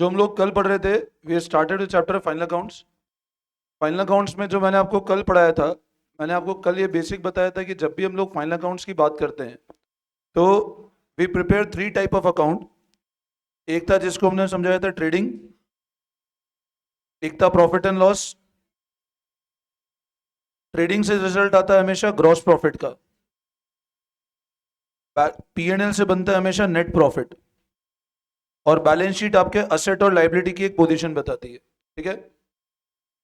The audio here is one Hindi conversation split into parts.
जो हम लोग कल पढ़ रहे थे, we started chapter final accounts. Final accounts में जो मैंने आपको कल पढ़ाया था, मैंने आपको कल ये बेसिक बताया था कि जब भी हम लोग फाइनल अकाउंट्स की बात करते हैं तो we prepare 3 type of account. एक था जिसको हमने समझाया था ट्रेडिंग, एक था प्रॉफिट एंड लॉस। ट्रेडिंग से रिजल्ट आता है हमेशा ग्रॉस प्रॉफिट का, P&L से बनता है हमेशा नेट प्रॉफिट, और बैलेंस शीट आपके असेट और लाइबिलिटी की एक पोजीशन बताती है। ठीक है।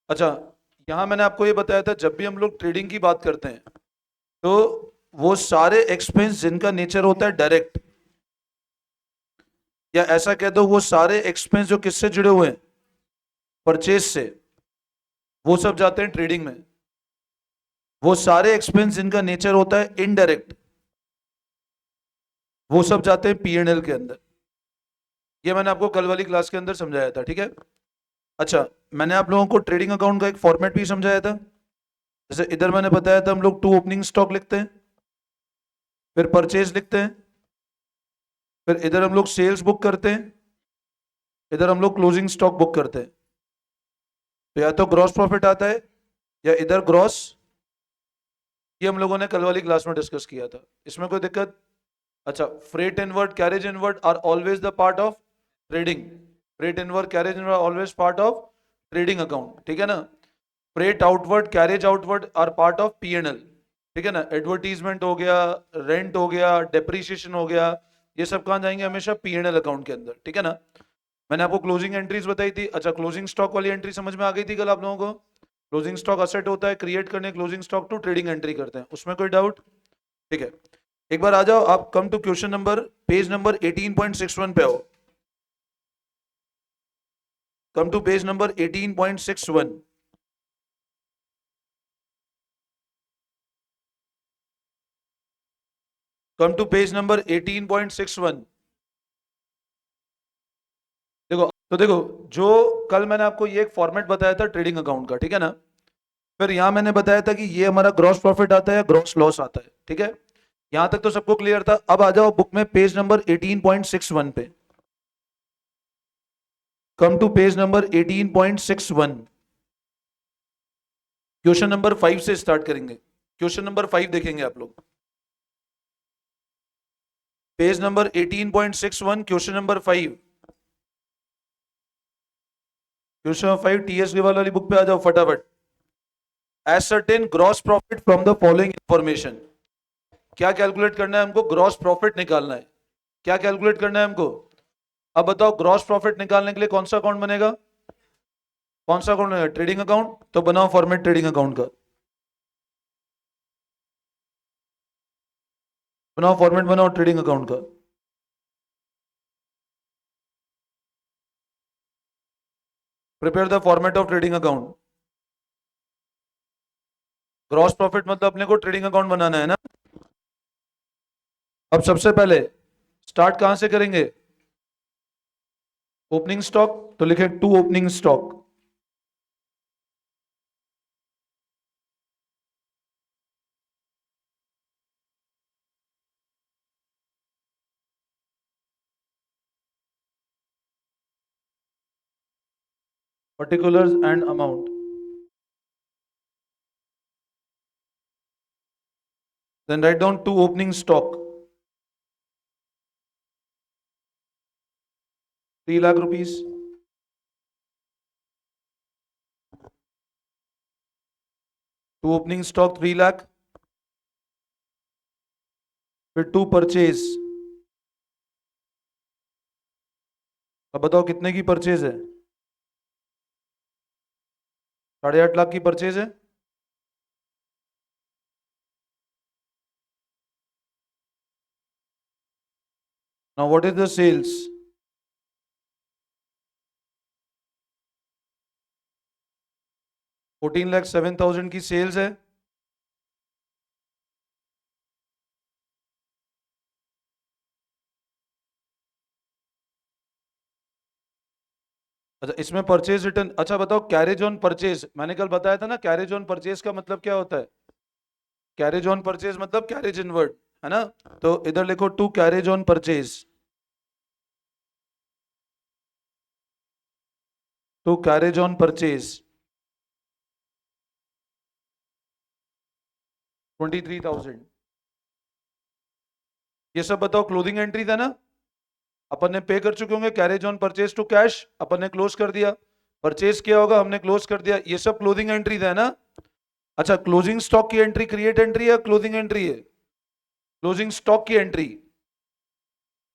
अच्छा, यहां मैंने आपको ये बताया था जब भी हम लोग ट्रेडिंग की बात करते हैं तो वो सारे एक्सपेंस जिनका नेचर होता है डायरेक्ट, या ऐसा कह दो वो सारे एक्सपेंस जो किससे जुड़े हुए हैं, परचेज से, वो सब जाते हैं ट्रेडिंग में। वो सारे एक्सपेंस जिनका नेचर होता है इनडायरेक्ट, वो सब जाते हैं P&L के अंदर। ये मैंने आपको कल वाली क्लास के अंदर समझाया था। ठीक है। अच्छा, मैंने आप लोगों को ट्रेडिंग अकाउंट का एक फॉर्मेट भी समझाया था। जैसे इधर मैंने बताया था हम लोग 2 ओपनिंग स्टॉक लिखते हैं, फिर परचेज लिखते हैं, फिर इधर हम लोग सेल्स बुक करते हैं, इधर हम लोग क्लोजिंग स्टॉक बुक करते हैं। तो या तो ग्रॉस प्रॉफिट आता है या इधर ग्रॉस। ये हम लोगों ने कल वाली क्लास में डिस्कस किया था, इसमें कोई दिक्कत? अच्छा, freight inward carriage inward are always the part of trading. Freight inward carriage inward always part of trading account. ठीक है ना। Freight outward carriage outward are part of P&L। ठीक है ना। एडवर्टीजमेंट हो गया, रेंट हो गया, डेप्रीशिएशन हो गया, ये सब कहाँ जाएंगे? हमेशा P&L अकाउंट के अंदर। ठीक है ना। मैंने आपको क्लोजिंग एंट्रीज बताई थी। अच्छा, क्लोजिंग स्टॉक वाली एंट्री समझ में आ गई थी कल आप लोगों को? क्लोजिंग स्टॉक असेट होता है, क्रिएट करने closing stock to trading entry करते हैं, उसमें कोई डाउट? ठीक है। एक बार आ जाओ आप, come to question number, page number 18.61 पे आओ। Come to page number 18.61। Come to page number 18.61। देखो, तो देखो, जो कल मैंने आपको ये एक फॉर्मेट बताया था ट्रेडिंग अकाउंट का, ठीक है ना। फिर यहां मैंने बताया था कि ये हमारा ग्रॉस प्रॉफिट आता है या ग्रॉस लॉस आता है। ठीक है। यहां तक तो सबको क्लियर था। अब आ जाओ बुक में पेज नंबर 18.61 पे। Come to page number 18.61। Question number 5 से स्टार्ट करेंगे। क्वेश्चन नंबर 5 देखेंगे आप लोग। Page number 18.61, question number 5। Question number 5 TSD वाली बुक पे आ जाओ फटाफट। Ascertain gross profit from the following information. क्या कैलकुलेट करना है हमको? ग्रॉस प्रॉफिट निकालना है। क्या कैलकुलेट करना है हमको? अब बताओ, ग्रॉस प्रॉफिट निकालने के लिए कौन सा अकाउंट बनेगा? कौन सा अकाउंट बनेगा? Trading account. तो बनाओ फॉर्मेट ट्रेडिंग अकाउंट का। बनाओ फॉर्मेट, बनाओ ट्रेडिंग अकाउंट का। Prepare the format of trading account. Gross profit मतलब अपने को ट्रेडिंग अकाउंट बनाना है ना। अब सबसे पहले स्टार्ट कहां से करेंगे? ओपनिंग स्टॉक, तो लिखे 2 opening stock. Particulars and amount. Then write down 2 opening stock, 3 lakh rupees. 2 opening stock 3 lakh. फिर 2 परचेज। अब बताओ कितने की परचेज है? 8.5 लाख की परचेज है। Now what is the sales? 14,07,000 की सेल्स है। अच्छा, इसमें परचेज रिटर्न। अच्छा बताओ, कैरेज ऑन परचेज मैंने कल बताया था ना, कैरेज ऑन परचेज का मतलब क्या होता है? कैरेज ऑन परचेज मतलब कैरेज इनवर्ड, है ना। तो इधर लिखो 2 कैरेज ऑन परचेज। तो कैरेज ऑन परचेज 23,000। ये सब बताओ, क्लोजिंग एंट्री था ना, अपन ने पे कर चुके होंगे carriage on purchase to cash, अपन ने क्लोज कर दिया। परचेज किया होगा, हमने क्लोज कर दिया, ये सब क्लोजिंग एंट्री था ना। अच्छा, क्लोजिंग स्टॉक की एंट्री क्रिएट एंट्री है, क्लोजिंग एंट्री है? क्लोजिंग स्टॉक की entry,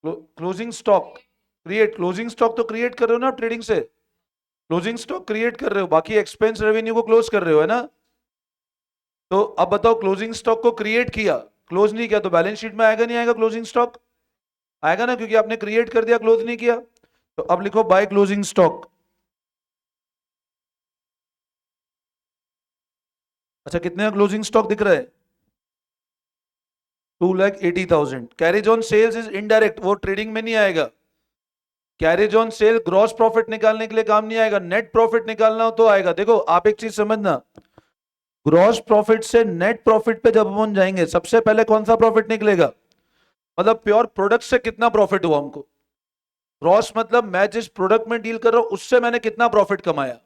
closing stock create, closing stock तो क्रिएट कर रहे हो ना ट्रेडिंग से, क्लोजिंग स्टॉक क्रिएट कर रहे हो, बाकी एक्सपेंस रेवेन्यू को क्लोज कर रहे हो, है ना। तो अब बताओ, क्लोजिंग स्टॉक को क्रिएट किया, क्लोज नहीं किया, तो बैलेंस शीट में आएगा नहीं आएगा क्लोजिंग स्टॉक? आएगा ना, क्योंकि आपने क्रिएट कर दिया, क्लोज नहीं किया। तो अब लिखो बाय क्लोजिंग स्टॉक। अच्छा, कितने का क्लोजिंग स्टॉक दिख रहा है? 2,80,000। Carriage on sales is indirect, वो ट्रेडिंग में नहीं आएगा। Carriage on sale gross profit निकालने के लिए काम नहीं आएगा, नेट प्रॉफिट निकालना हो तो आएगा। देखो आप एक चीज समझना, ग्रॉस प्रॉफिट से नेट प्रॉफिट पे जब हम जाएंगे, सबसे पहले कौन सा प्रॉफिट निकलेगा? मतलब प्योर प्रोडक्ट से कितना प्रॉफिट हुआ हमको। ग्रॉस मतलब मैं जिस प्रोडक्ट में डील कर रहा हूं उससे मैंने कितना प्रॉफिट कमाया।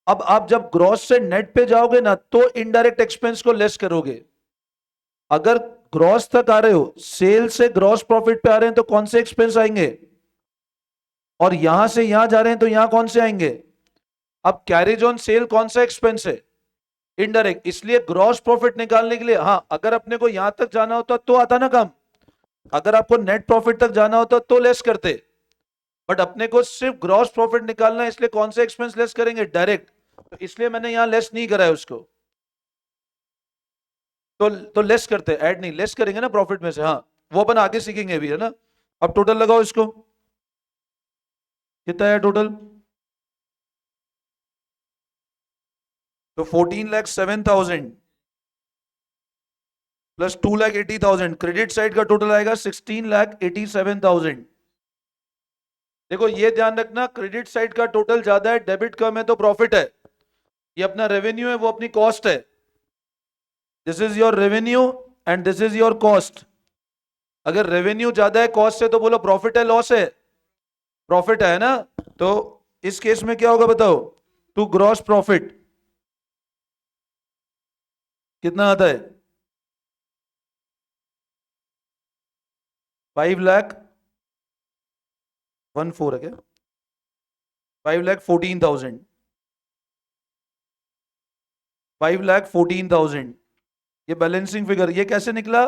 अब आप जब ग्रॉस से नेट पे जाओगे ना, तो इनडायरेक्ट एक्सपेंस को लेस करोगे। अगर ग्रॉस तक आ रहे हो, सेल से ग्रॉस प्रॉफिट पे आ रहे हैं, तो कौन से एक्सपेंस आएंगे? और यहां से यहां जा रहे हैं तो यहां कौन से आएंगे? अब कैरेज ऑन सेल कौन सा एक्सपेंस है? इनडायरेक्ट। इसलिए ग्रॉस प्रॉफिट निकालने के लिए, हाँ, अगर अपने को यहां तक जाना होता तो आता ना काम, अगर आपको नेट प्रॉफिट तक जाना होता तो लेस करते, बट अपने को सिर्फ ग्रॉस प्रॉफिट निकालना है, इसलिए कौन से एक्सपेंस लेस करेंगे? डायरेक्ट। तो इसलिए मैंने यहां लेस नहीं करा है उसको। तो लेस करते, ऐड नहीं, लेस करेंगे ना प्रॉफिट में से, हाँ, वो अपन आगे सीखेंगे भी, है ना। अब टोटल लगाओ इसको, कितना है टोटल? तो 14,07,000 प्लस 2,80,000, क्रेडिट साइड का टोटल आएगा 16,87,000। देखो ये ध्यान रखना, क्रेडिट साइड का टोटल ज्यादा है, डेबिट कम है, तो प्रॉफिट है। ये अपना रेवेन्यू है, वो अपनी कॉस्ट है। This is your revenue and this is your cost. अगर रेवेन्यू ज्यादा है कॉस्ट से, तो बोलो प्रॉफिट है लॉस है? प्रॉफिट है ना। तो इस केस में क्या होगा बताओ? टू ग्रॉस प्रॉफिट कितना आता है? 5,14,000 है क्या? 5,14,000, 5,14,000। ये बैलेंसिंग फिगर ये कैसे निकला?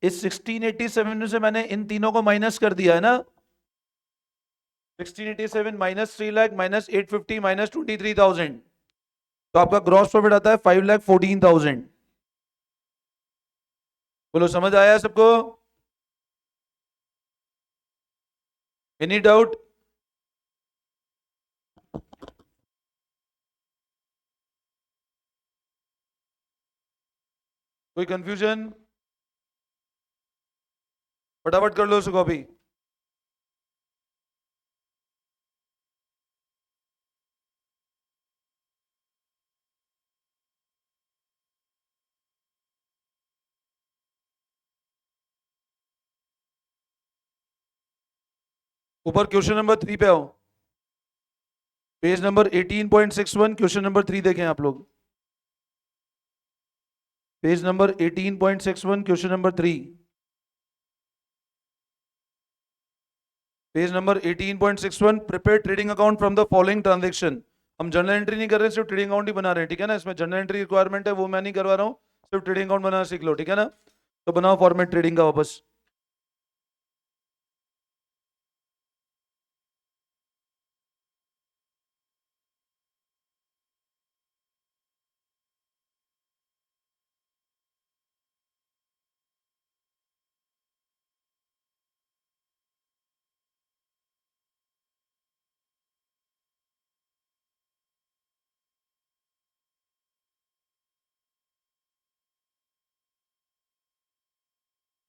इस 1687 से मैंने इन तीनों को माइनस कर दिया है ना। 1687 माइनस 3 लाख माइनस 850 माइनस 23,000, तो आपका ग्रॉस प्रॉफिट आता है 5,14,000। बोलो समझ आया सबको? Any doubt? कोई कंफ्यूजन? फटाफट कर लो उसको कॉपी। ऊपर क्वेश्चन नंबर 3 पे आओ, पेज नंबर 18.61, क्वेश्चन नंबर 3 देखें आप लोग। Page number 18.61, question number 3। Page number 18.61, prepare trading account from the following transaction. हम जर्नल एंट्री नहीं कर रहे, सिर्फ ट्रेडिंग अकाउंट ही बना रहे हैं, ठीक है ना। इसमें जर्नल एंट्री रिक्वायरमेंट है, वो मैं नहीं करवा रहा हूँ, सिर्फ ट्रेडिंग अकाउंट बनाना सीख लो, ठीक है ना। तो बनाओ फॉर्मेट ट्रेडिंग का वापस।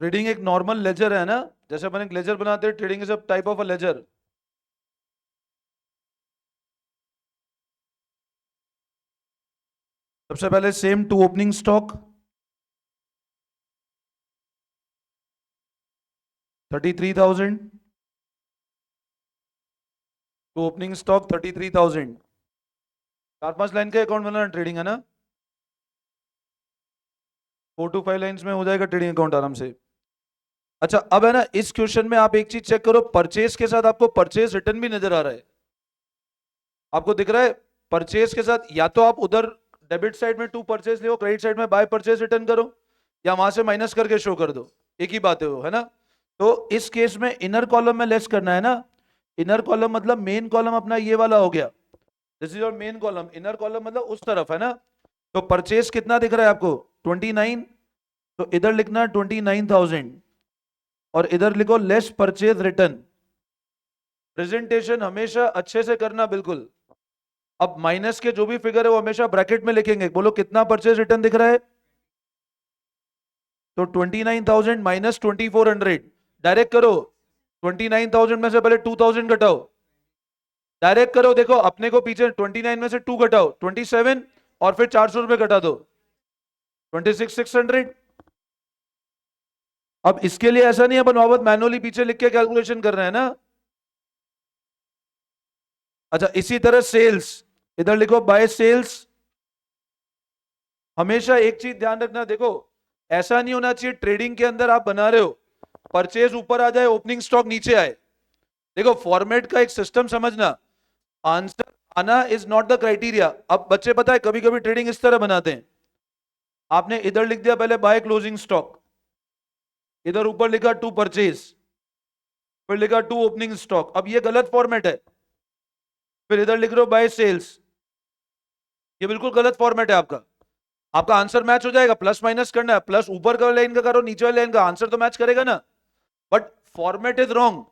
ट्रेडिंग एक नॉर्मल लेजर है ना, जैसे अपन एक लेजर बनाते हैं, trading is a type of a ledger. सबसे पहले सेम टू ओपनिंग स्टॉक 33,000, तो ओपनिंग स्टॉक 33,000, 4-5 लाइन का अकाउंट बनाना ट्रेडिंग है ना, 4 to 5 लाइंस में हो जाएगा ट्रेडिंग अकाउंट आराम से। अच्छा अब है ना, इस क्वेश्चन में आप एक चीज चेक करो, परचेज के साथ आपको परचेज रिटर्न भी नजर आ रहा है, आपको दिख रहा है परचेज के साथ, या तो आप उधर डेबिट साइड में टू परचेज ले, क्रेडिट साइड में बाय परचेज रिटर्न करो, या वहां से माइनस करके शो कर दो, एक ही बात है वो, है ना। तो इस केस में इनर कॉलम में लेस करना है ना, इनर कॉलम मतलब मेन कॉलम अपना ये वाला हो गया, this is your main column, inner column मतलब उस तरफ है ना। तो परचेज कितना दिख रहा है आपको 29, तो इधर लिखना 29,000 और इधर लिखो लेस परचेज रिटर्न। प्रेजेंटेशन हमेशा अच्छे से करना बिल्कुल। अब माइनस के जो भी फिगर है वो हमेशा ब्रैकेट में लिखेंगे, बोलो कितना परचेज रिटर्न दिख रहा है, तो 29,000 माइनस 2,400, डायरेक्ट करो, 29,000 में से पहले 2,000 घटाओ, डायरेक्ट करो, देखो अपने को पीछे 29 में से 2 घटाओ 27, और फिर 400 रुपए घटा दो 26,600। अब इसके लिए ऐसा नहीं है अपन वापस मैनुअली पीछे लिख के कैलकुलेशन कर रहे हैं ना। अच्छा इसी तरह सेल्स, इधर लिखो बाय सेल्स, हमेशा एक चीज ध्यान रखना, देखो ऐसा नहीं होना चाहिए ट्रेडिंग के अंदर आप बना रहे हो परचेज ऊपर आ जाए ओपनिंग स्टॉक नीचे आए, देखो फॉर्मेट का एक सिस्टम समझना, आंसर आना इज नॉट द क्राइटेरिया। अब बच्चे पता है कभी कभी ट्रेडिंग इस तरह बनाते हैं, आपने इधर लिख दिया पहले बाय क्लोजिंग स्टॉक, इधर ऊपर लिखा टू परचेज, फिर लिखा टू ओपनिंग स्टॉक, अब ये गलत फॉर्मेट है। फिर इधर लिख रहे हो बाय सेल्स, ये बिल्कुल गलत फॉर्मेट है आपका, आपका आंसर मैच हो जाएगा, प्लस माइनस करना है, प्लस ऊपर का लाइन का करो नीचे वाली लाइन का, आंसर तो मैच करेगा ना, but format is wrong.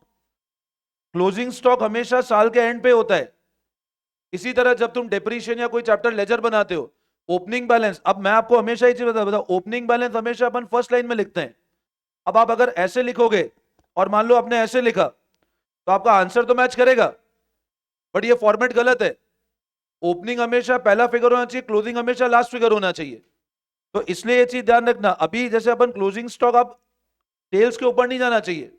Closing stock हमेशा साल के एंड पे होता है। इसी तरह जब तुम डेप्रीशिएशन या कोई चैप्टर लेजर बनाते हो, ओपनिंग बैलेंस, अब मैं आपको हमेशा ये चीज बता ओपनिंग बैलेंस हमेशा अपन फर्स्ट लाइन में लिखते हैं। अब आप अगर ऐसे लिखोगे और मान लो आपने ऐसे लिखा, तो आपका आंसर तो मैच करेगा, बट ये फॉर्मेट गलत है। ओपनिंग हमेशा पहला फिगर होना चाहिए, क्लोजिंग हमेशा लास्ट फिगर होना चाहिए। तो इसलिए ये चीज ध्यान रखना, अभी जैसे अपन क्लोजिंग स्टॉक, आप सेल्स के ऊपर नहीं जाना चाहिए,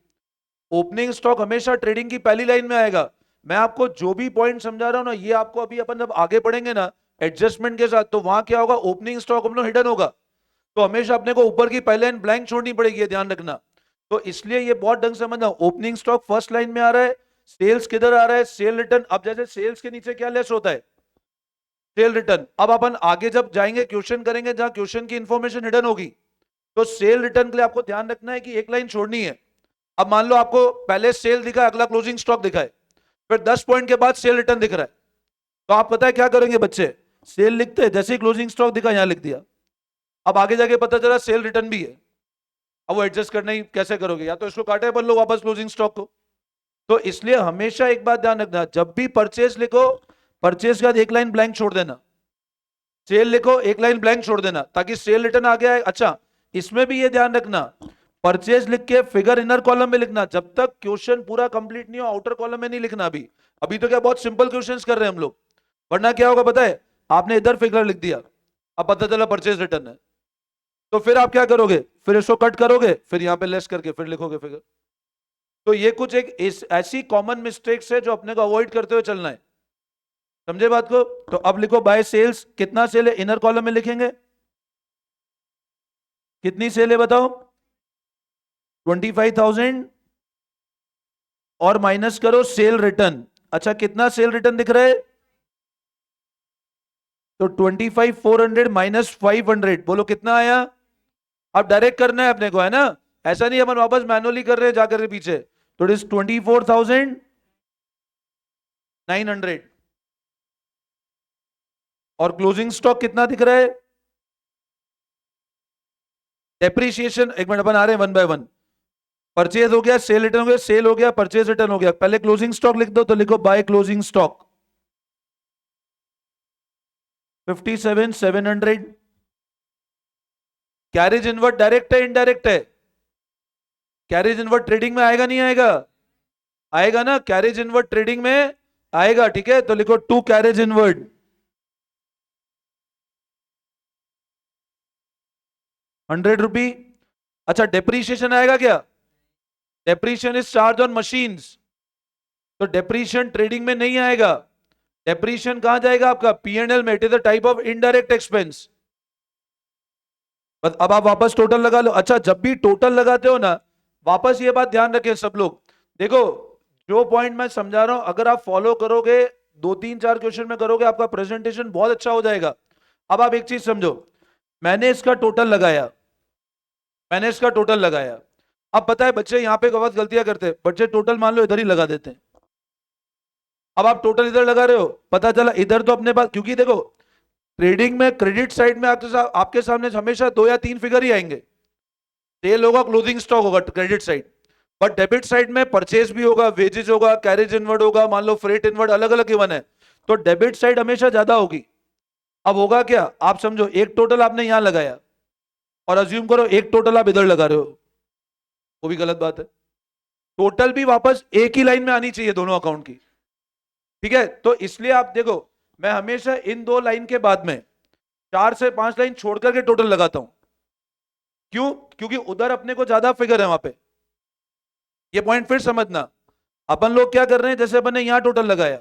ओपनिंग स्टॉक हमेशा ट्रेडिंग की पहली लाइन में आएगा। मैं आपको जो भी पॉइंट समझा रहा हूं ना, ये आपको अभी अपन जब आगे बढ़ेंगे ना एडजस्टमेंट के साथ, तो वहां क्या होगा, ओपनिंग स्टॉक हम लोग हिडन होगा, तो हमेशा अपने को ऊपर की पहले लाइन ब्लैंक छोड़नी पड़ेगी, ये ध्यान रखना। तो इसलिए ये बहुत ढंग से समझना, ओपनिंग स्टॉक फर्स्ट लाइन में आ रहा है, सेल्स किधर आ रहा है, सेल रिटर्न। अब जैसे सेल्स के नीचे क्या लेस होता है, सेल रिटर्न। अब अपन आगे जब जाएंगे क्वेश्चन करेंगे जहां क्वेश्चन की इंफॉर्मेशन हिडन होगी, तो सेल रिटर्न के लिए आपको ध्यान रखना है कि एक लाइन छोड़नी है। अब मान लो आपको पहले सेल दिखा, अगला क्लोजिंग स्टॉक दिखा है, फिर 10 पॉइंट के बाद सेल रिटर्न दिख रहा है, तो आप पता है क्या करेंगे बच्चे, सेल लिखते हैं, जैसे ही क्लोजिंग स्टॉक दिखा यहां लिख दिया। अब आगे जाके पता चला सेल रिटर्न भी है, अब वो एडजस्ट करना ही कैसे करोगे, या तो इसको काटे बन लो वापस क्लोजिंग स्टॉक को। तो इसलिए हमेशा एक बात ध्यान रखना, जब भी परचेज लिखो, परचेज के बाद एक लाइन ब्लैंक छोड़ देना, सेल लिखो एक लाइन ब्लैंक छोड़ देना, ताकि सेल रिटर्न आ गया है। अच्छा इसमें भी ये ध्यान रखना, परचेज लिख के फिगर इनर कॉलम में लिखना, जब तक क्वेश्चन पूरा कंप्लीट नहीं हो आउटर कॉलम में नहीं लिखना। अभी अभी तो क्या बहुत सिंपल क्वेश्चंस कर रहे हैं हम लोग, वरना क्या होगा पता है, आपने इधर फिगर लिख दिया, अब पता चला परचेज रिटर्न है, तो फिर आप क्या करोगे, फिर इसको कट करोगे, फिर यहां पे लेस करके फिर लिखोगे फिगर। तो ये कुछ एक ऐसी कॉमन मिस्टेक्स है जो अपने को अवॉइड करते हुए चलना है, समझे बात को। तो अब लिखो बाय सेल्स, कितना सेल है इनर कॉलम में लिखेंगे, कितनी सेल है बताओ, 25,000, और माइनस करो सेल रिटर्न। अच्छा कितना सेल रिटर्न दिख रहा है, तो 25,400 माइनस 500, बोलो कितना आया। अब डायरेक्ट करना है अपने को, है ना, ऐसा नहीं अपन वापस मैनुअली कर रहे हैं जाकर के पीछे। तो इट इज 24,900, और क्लोजिंग स्टॉक कितना दिख रहा है, डेप्रीशिएशन, एक मिनट अपन आ रहे हैं वन बाय वन। परचेज हो गया, सेल रिटर्न हो गया, सेल हो गया, परचेज रिटर्न हो गया, पहले क्लोजिंग स्टॉक लिख दो, तो लिखो by closing stock 57,700। Carriage inward direct है इनडायरेक्ट है, कैरेज इनवर्ट ट्रेडिंग में आएगा नहीं आएगा, आएगा ना, कैरेज इनवर्ट ट्रेडिंग में आएगा, ठीक है, तो लिखो टू कैरेज इनवर्ट 100 रुपी। अच्छा डेप्रीशिएशन आएगा क्या, depreciation is charge on machines, तो डेप्रीशिएशन ट्रेडिंग में नहीं आएगा। डेप्रीशिएशन कहां जाएगा आपका? P&L में। It is a type of indirect expense. अब आप वापस टोटल लगा लो। अच्छा, जब भी टोटल लगाते हो ना, वापस ये बात ध्यान रखें सब लोग। देखो, जो पॉइंट मैं समझा रहा हूं, अगर आप फॉलो करोगे, 2 3 4 क्वेश्चन में करोगे, आपका प्रेजेंटेशन बहुत अच्छा हो जाएगा। अब आप एक चीज समझो, मैंने इसका टोटल लगाया, मैंने इसका टोटल लगाया। अब पता है बच्चे यहां पे बहुत गलतियां करते हैं, बच्चे टोटल मान लो इधर ही लगा देते हैं। अब आप टोटल इधर लगा रहे हो, पता चला इधर तो अपने पास, क्योंकि देखो ट्रेडिंग में क्रेडिट साइड में आपके सामने हमेशा 2 या 3 फिगर ही आएंगे। सेल होगा, क्लोजिंग स्टॉक होगा credit side, but debit side में परचेज भी होगा, वेजेस होगा, कैरेज इनवर्ड होगा, मान लो फ्रेट इनवर्ड, अलग अलग गिवन है, तो डेबिट साइड हमेशा ज्यादा होगी। अब होगा क्या, आप समझो एक टोटल आपने यहां लगाया और अज्यूम करो एक टोटल आप इधर लगा रहे हो, वो भी गलत बात है। टोटल भी वापस एक ही लाइन में आनी चाहिए दोनों अकाउंट की, ठीक है? तो इसलिए आप देखो, मैं हमेशा इन 2 लाइन के बाद में 4 से 5 लाइन छोड़ करके टोटल लगाता हूं। क्यों? क्योंकि उधर अपने को ज्यादा फिगर है वहां पे। ये पॉइंट फिर समझना। अपन लोग क्या कर रहे हैं, जैसे अपन ने यहां टोटल लगाया,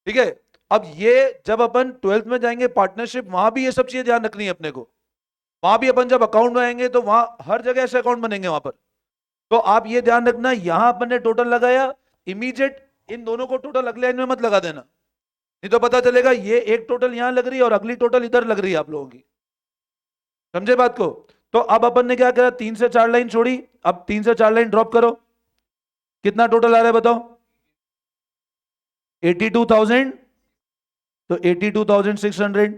ठीक है? अब ये जब अपन 12th में जाएंगे पार्टनरशिप, वहां भी ये सब चीजें ध्यान रखनी है अपने को। वहां भी अपन जब अकाउंट में आएंगे तो वहां हर जगह ऐसे अकाउंट बनेंगे वहां पर। तो आप ये ध्यान रखना, यहां अपन ने टोटल लगाया, इमीडिएट इन दोनों को टोटल अगले लाइन में मत लगा देना, नहीं तो पता चलेगा ये एक टोटल यहां लग रही है और अगली टोटल इधर लग रही है आप लोगों की। समझे बात को? तो अब अपन ने क्या करा, 3 से 4 लाइन छोड़ी, अब 3 से 4 लाइन ड्रॉप करो, कितना टोटल आ रहा है बताओ? 82,000, तो 82,600।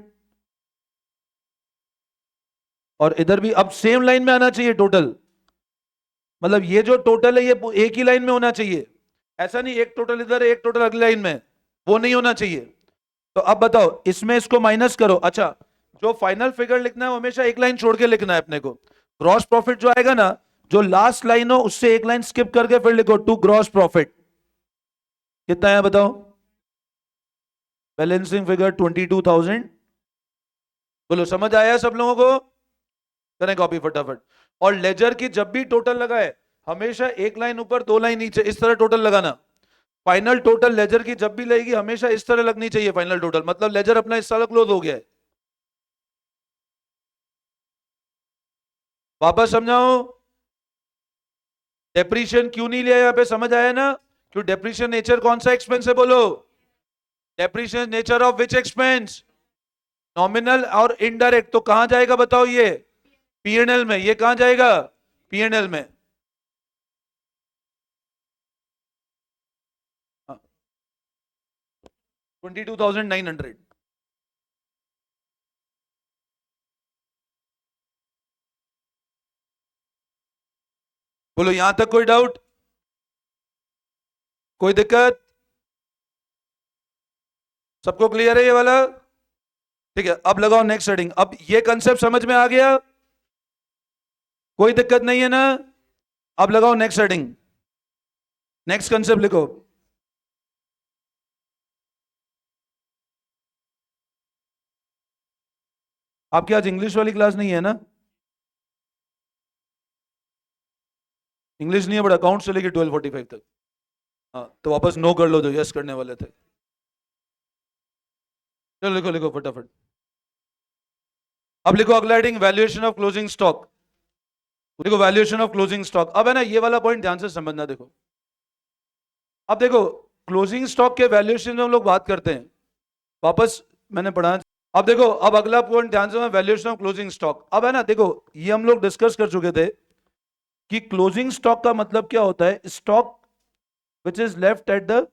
और इधर भी अब सेम लाइन में आना चाहिए टोटल, मतलब ये जो टोटल है ये एक ही लाइन में होना चाहिए। ऐसा नहीं एक टोटल इधर एक टोटल अगली लाइन में, वो नहीं होना चाहिए। तो अब बताओ, इसमें इसको माइनस करो। अच्छा, जो फाइनल फिगर लिखना है वो हमेशा एक लाइन छोड़ के लिखना है अपने को। ग्रॉस प्रॉफिट जो आएगा ना, जो लास्ट लाइन हो उससे एक लाइन स्किप करके फिर लिखो टू ग्रॉस प्रॉफिट। कितना है बताओ? Balancing figure 22,000। बोलो समझ आया सब लोगों को? करें कॉपी फटाफट। और लेजर की जब भी टोटल लगाए, हमेशा एक लाइन ऊपर 2 लाइन नीचे, इस तरह टोटल लगाना। फाइनल टोटल लेजर की जब भी लगेगी हमेशा इस तरह लगनी चाहिए फाइनल टोटल, मतलब लेजर अपना इस साल क्लोज हो गया है। वापस समझाओ, डेप्रीशिएशन क्यों नहीं लिया यहां पे, समझ आया ना? क्यों? डेप्रीशिएशन नेचर कौन सा एक्सपेंस है बोलो? Depreciation nature of which expense? Nominal और इनडायरेक्ट। तो कहां जाएगा बताओ ये? P&L में। ये कहां जाएगा? P&L में। 22,900। बोलो यहां तक कोई डाउट, कोई दिक्कत? सबको क्लियर है ये वाला? ठीक है, अब लगाओ नेक्स्ट हेडिंग। अब ये कंसेप्ट समझ में आ गया? कोई दिक्कत नहीं है ना? अब लगाओ नेक्स्ट हेडिंग, नेक्स्ट कंसेप्ट लिखो। आपकी आज इंग्लिश वाली क्लास नहीं है ना? इंग्लिश नहीं है, बट अकाउंट से लेकर 12:45 तक। हाँ, तो वापस नो कर लो जो यस करने वाले थे। चलो लिखो लिखो फटाफट। अब लिखो अगला heading, valuation of closing stock. देखो वैल्यूएशन ऑफ क्लोजिंग स्टॉक, अब है ना ये वाला पॉइंट ध्यान से समझना। देखो, अब देखो क्लोजिंग स्टॉक के वैल्यूएशन में हम लोग बात करते हैं, वापस मैंने पढ़ा। अब देखो, अब अगला पॉइंट ध्यान से, वैल्यूएशन ऑफ क्लोजिंग स्टॉक। अब है ना देखो, ये हम लोग डिस्कस कर चुके थे कि क्लोजिंग स्टॉक का मतलब क्या होता है, stock which is left at the,